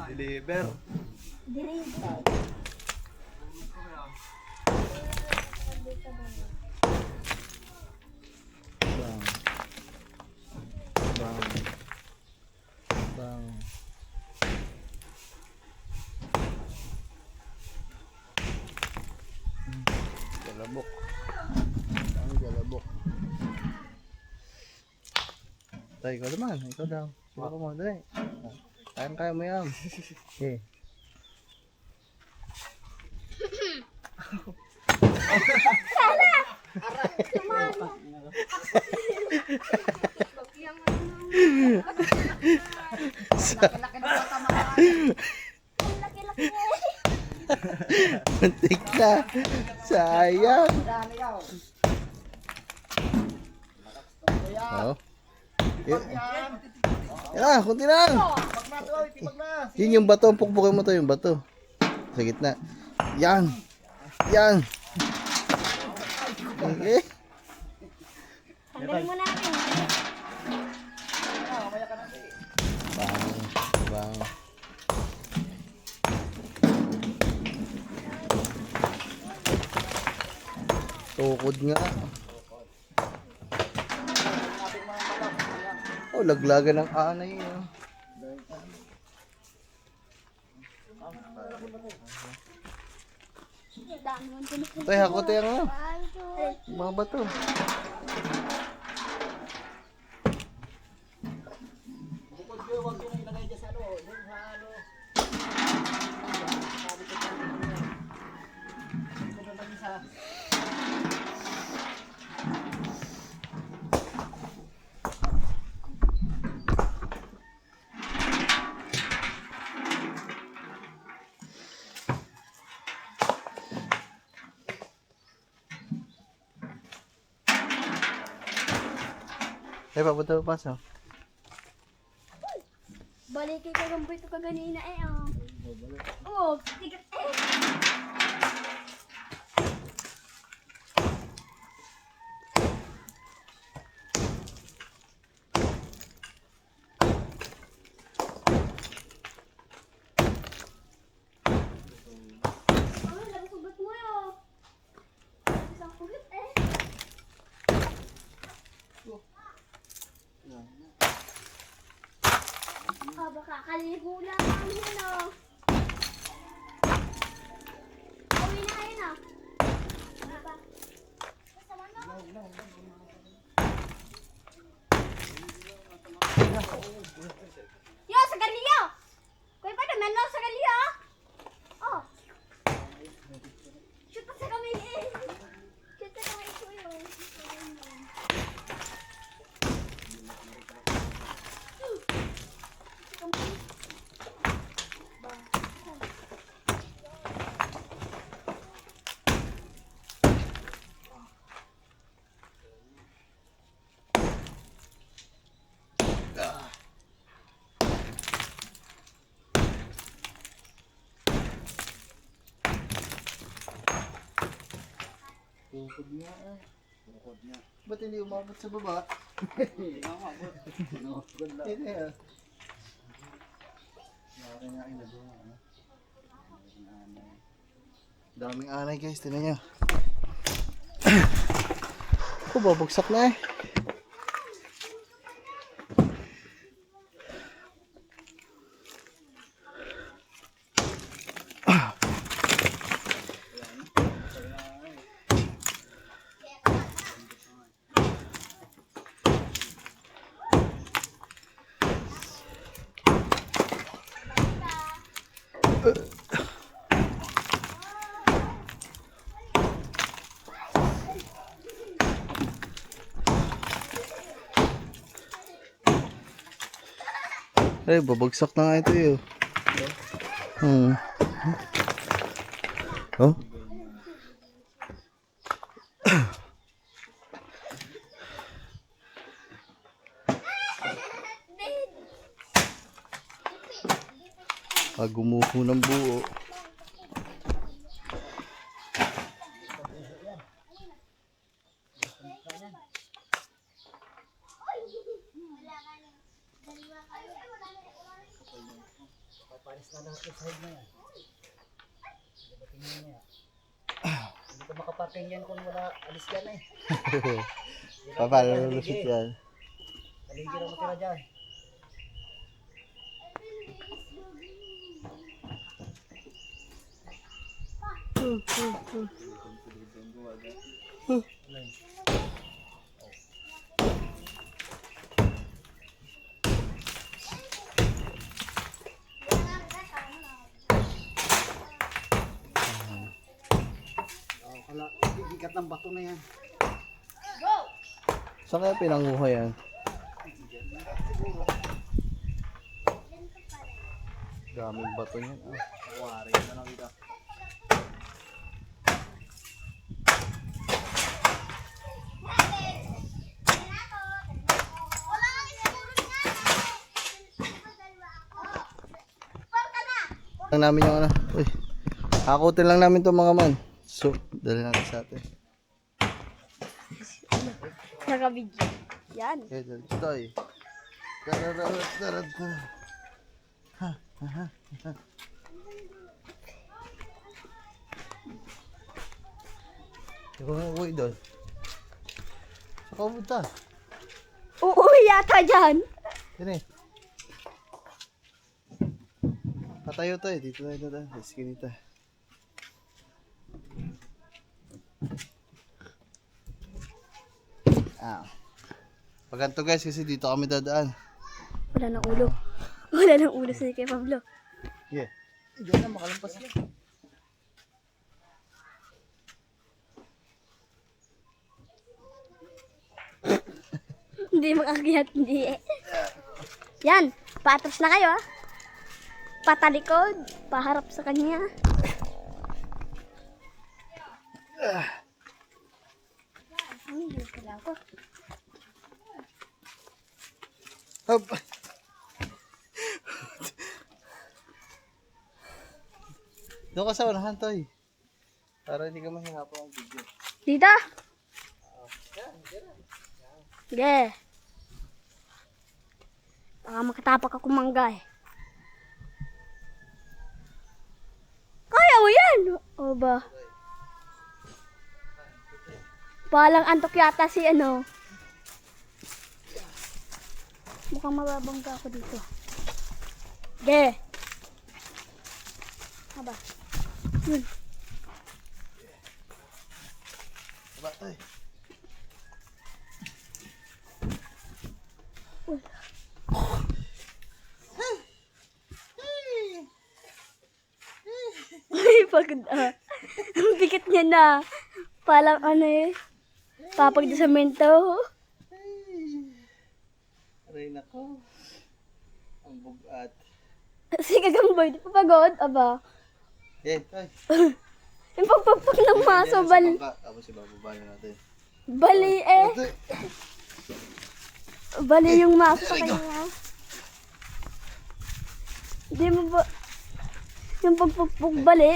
Deliver. Deliver. Lalabok. Tay, ikaw naman. Ikaw daw. Subukan mo, dali. Kaya mo yan. Okay. Laki-laki. Muntik na. Sayang. Oh. Yan na, kunti lang. Yun yung bato, pukpukin mo to yung bato. Sa gitna. Yan. Yan. Okay. Tanggalin mo natin. Bang. Bang. Tukod nga. Oh, laglagan ng anay. Oh. Dami mo din. Tay, hako tayo nga. Mga bato. Ay, papunta pa paso. Balikin ko ng buhay ko kaganina eh. Oh, tigat eh. Oh, nagsugat mo yun. Isang kulit eh. Ah, baka kaligo lang yun oh. Uwi na kayo na. Ano ba? Kasama na. Yo, sa galiyo! Kuya pa naman lang sa galiyo! Oh! Shoot pa sa kamay eh! Shoot sa kamay ko yun. Tukod nga eh. Ba't hindi umabot sa baba? Umabot. Good luck. Hindi ah. Daming anay guys, tinan nyo. Oh, babagsak na eh. Ay, babagsak na nga ito eh. Oh? Pag gumuho ng buo. Papalis na lahat yung side na yan. Hindi ko makaparking yan kung wala alis yan eh. Papalusot yan. Kaligid ang matira dyan. bigat ng bato na yan. Saan kaya pinanguha yan? Daming bato niyan. Wari na lang dito. Lang namin yung ano. Uy. Hakutin lang namin to mga man. So, dali natin sa atin. Nakabigyan. Yan. Okay, dali tayo. Tararat. Ikaw nga uwi doon. Saan ka pumunta? Uuwi yata dyan. Yan eh. Patayo tayo. Dito tayo. Sige dito. Paganto guys kasi dito kami dadaan. Wala nang ulo. Wala nang ulo sa kay Pablo. Yeah. Diyan na makalampas yan. Hindi makakyat, hindi. Yan, paatras na kayo ah. Patalikod, paharap sa kanya. Hindi pala ako. Hop. Doon ka sa unahan, Toy. Para hindi ka mahirapan ang video. Dito. Sige. Baka makatapak ako mangga eh. Kaya mo yan! O ba? Palang antok yata si ano. Mukhang mababangga ako dito. Sige. Aba. Yun. Diba, Toy? Ay, pagod ah. Ang bigat niya na. Palang ano eh. Papag sa semento. Aray nako. Ang bugat. Sige, gamboy. Di pa pagod. Aba. Eh, Toy. Yung pagpagpag ng maso. Tapos ibababa na natin. Bali eh. Bali yung maso sa kanya. Hindi mo ba... Yung pagpagpag bali.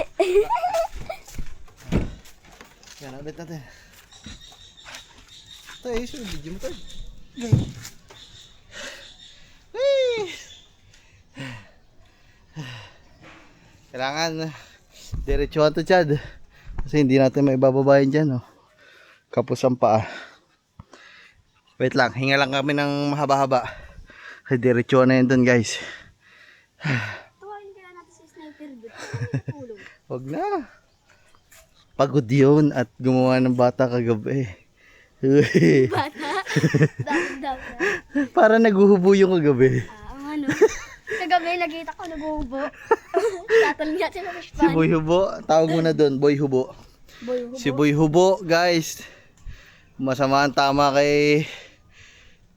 Yan, ulit natin. Toy, ayos yung video mo, Toy. Kailangan diretsuhan to, Chad. Kasi hindi natin maibababayan dyan, oh. Kapos ang paa. Wait lang, hinga lang kami ng mahaba-haba. Kasi diretsuhan na yun dun, guys. Tuwain kaya natin si sniper doon. Huwag na. Pagod yun at gumawa ng bata kagabi. Bata. Dapat. Para naguhubo yung kagabi. Ano? Kagabi nakita ko nag-uubo. Tatal nga siya sa Si fishpan. Boy Hubo, tawag mo na doon, Boy Hubo. Si Boy Hubo, guys. Masama ang tama kay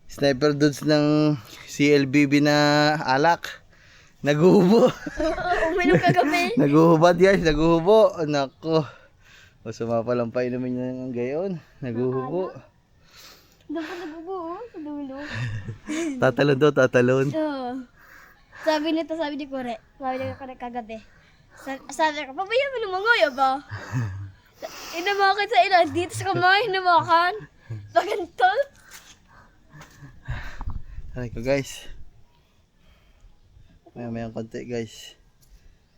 Sniper Dudes ng CLBB na alak. Naguhubo. Uminom kagabi. Naguhubad guys, naguhubo. Nako. Masama pa lang pa inumin niya ng gayon. Naguhubo. Doon pa nag-uubo sa dulo. Tatalon to, tatalon. Oo. Sabi ni Kore. Sabi ni Kore kagabi. Sabi ko, pabayaan mo lumangoy ba? Inamakan sa ilan. Dito sa kamay, inamakan. Pagantol. Aray ko guys. Maya-maya konti guys.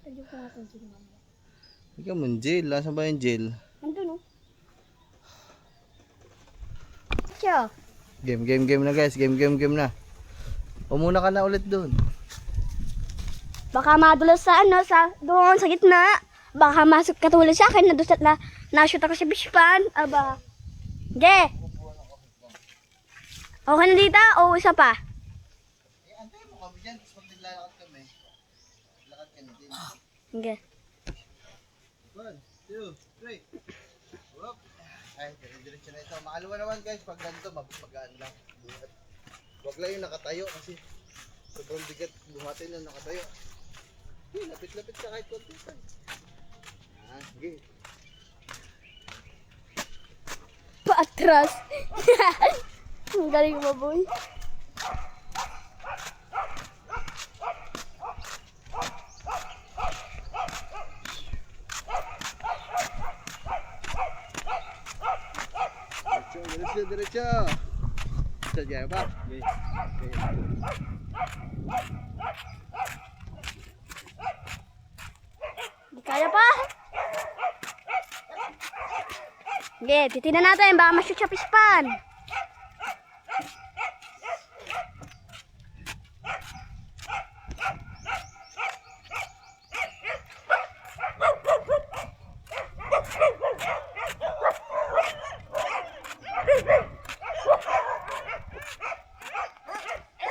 Tagyo ko natin dyan. Ikaw mo jail. Nasaan ba yung jail? Nandun oh. Tiyo. Game na guys. Game na. Umuna ka na ulit doon. Baka madulas sa ano, doon sa gitna. Baka masuk katulad sa akin, na-shoot ako sa fishpan. Aba. Ge. Okay na dito o isa pa? Antay mo kami dyan. Tapos pag naglalakad kami. Lakad ka na din. Ge. 1, 2, 3. Ay, dire-diretso na ito. Makalawa naman guys, pag ganito, magaan lang. Buhat. Huwag lang yung nakatayo kasi sobrang bigat buhatin yung nakatayo. Lapit-lapit ka kahit konti pa. Sige. Paatras. Ang galing mo, boy. Diretso. Diyan pa. Okay. Di kaya pa. Sige, titignan natin. Baka ma-shoot sa pispan.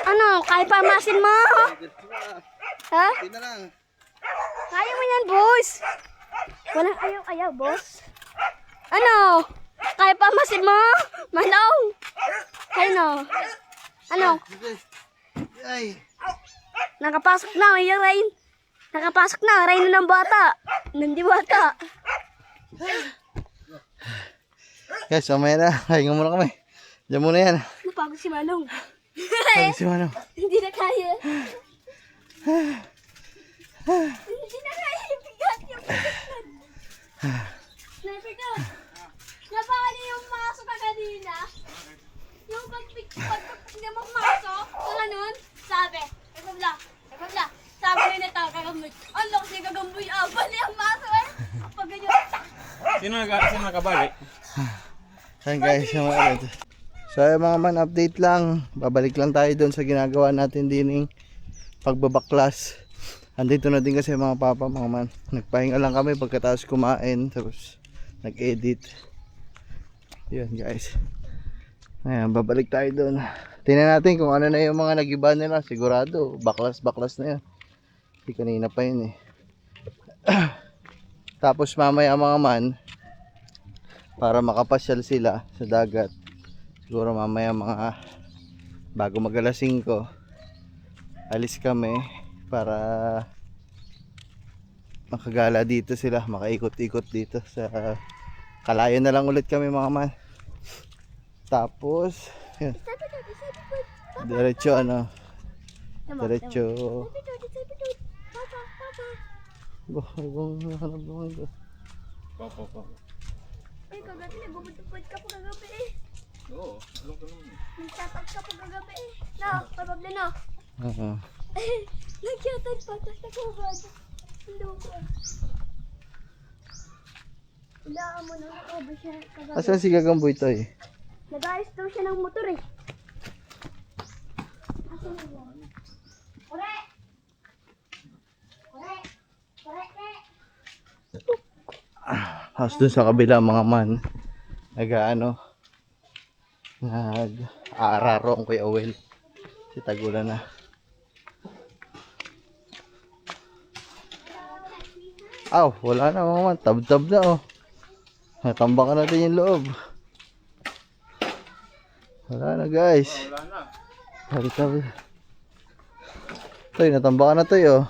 Ano? Kaya pa masin mo? Diretso na. Ha? Hindi na lang. Kaya mo yan, boss. Walang ayaw-ayaw, boss. Ano? Kaya pa masin mo? Manong? Ano? Ano? Ay. Nakapasok na, yung rain. Nakapasok na, rain ng bata. Nandi bata. Guys, mamaya na. Hinga muna kami. Diyan muna yan. Napagod si Manong. Sabi si Mano. Hindi na kaya. Hindi na kaya yung bigat. Yung bigat. Sniper ka. Napakali yung masok ka kanina. Yung pag-pick na magmasok. Kung ganun, sabi. Nagpabla. Sabi rin na tao kagamboy. Ang lakas na kagamboy. Bali ang masok eh. Pag ganyan. Sino nakabalik? Ayan guys, yung mga ito. So yung mga man, update lang. Babalik lang tayo doon sa ginagawa natin din pagbabaklas. Andito na din kasi mga papa, mga man. Nagpahinga lang kami pagkatapos kumain. Tapos nag-edit. Yun guys. Ayan, babalik tayo doon. Tingnan natin kung ano na yung mga nag-iba nila. Sigurado, baklas na yan. Hindi kanina pa yun eh. Tapos mamaya mga man, para makapasyal sila sa dagat. Siguro mamaya mga bago mag-alas 5 alis kami para makagala dito sila, makaikot-ikot dito sa Kalayan na lang ulit kami mga man. Tapos yun. Diretso ano. Diretso. Ibang nakalab naman ito. Ay, kagabi nagbubutupad ka pa kagabi eh. Oo, alam ko naman. Nagchatag ka pa kagabi eh. No, probably no. Oo. Nagchatag pa, tapos nakubad. Hello ko. Hulaan mo na, nakubad siya kagabi. Asan si Gagamboy to eh? Nag-ayos daw siya ng motor eh. Asan na yan? Kore! Kore! Kore! Tapos dun sa kabila mga man, nag-aararo ang Kuya Owel. Si Tagula na. Aw, wala na mga man. Tab-tab na oh. Natambakan natin yung loob. Wala na guys. Wala na. Tab-tab. Toy, natambakan na to oh.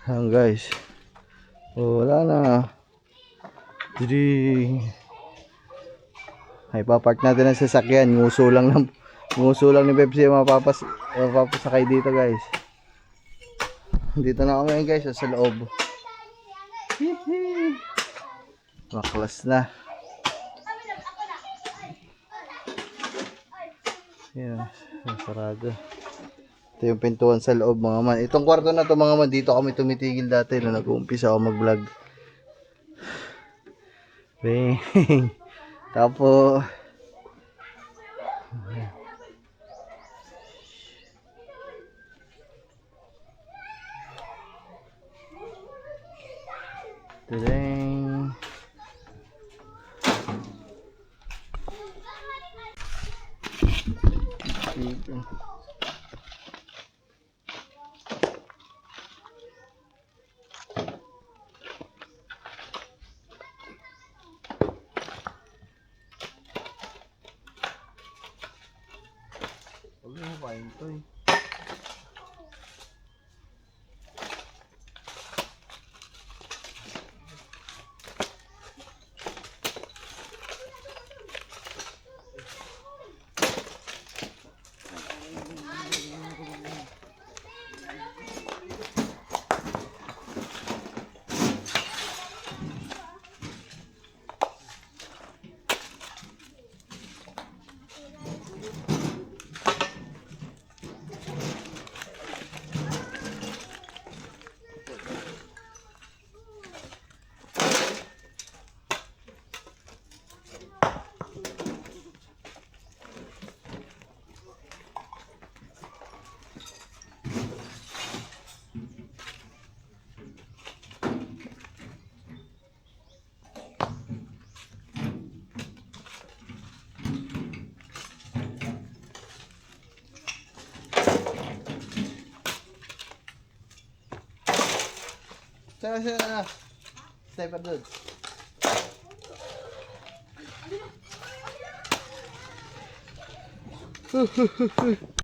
Ayan guys. Oh, wala na. Diri. Ay papark natin ang sasakyan. Nguso lang ni Pepsi yung mapapasakay dito guys. Dito na kami guys sa loob. Maklas na. Yan, sarado. Ito yung pintuan sa loob mga man. Itong kwarto na to mga man, dito kami tumitigil dati nung nag-uumpisa ako mag-vlog. Bing. Tapos Tadang. Ano ba yun to eh? Saan na? Sniper dude.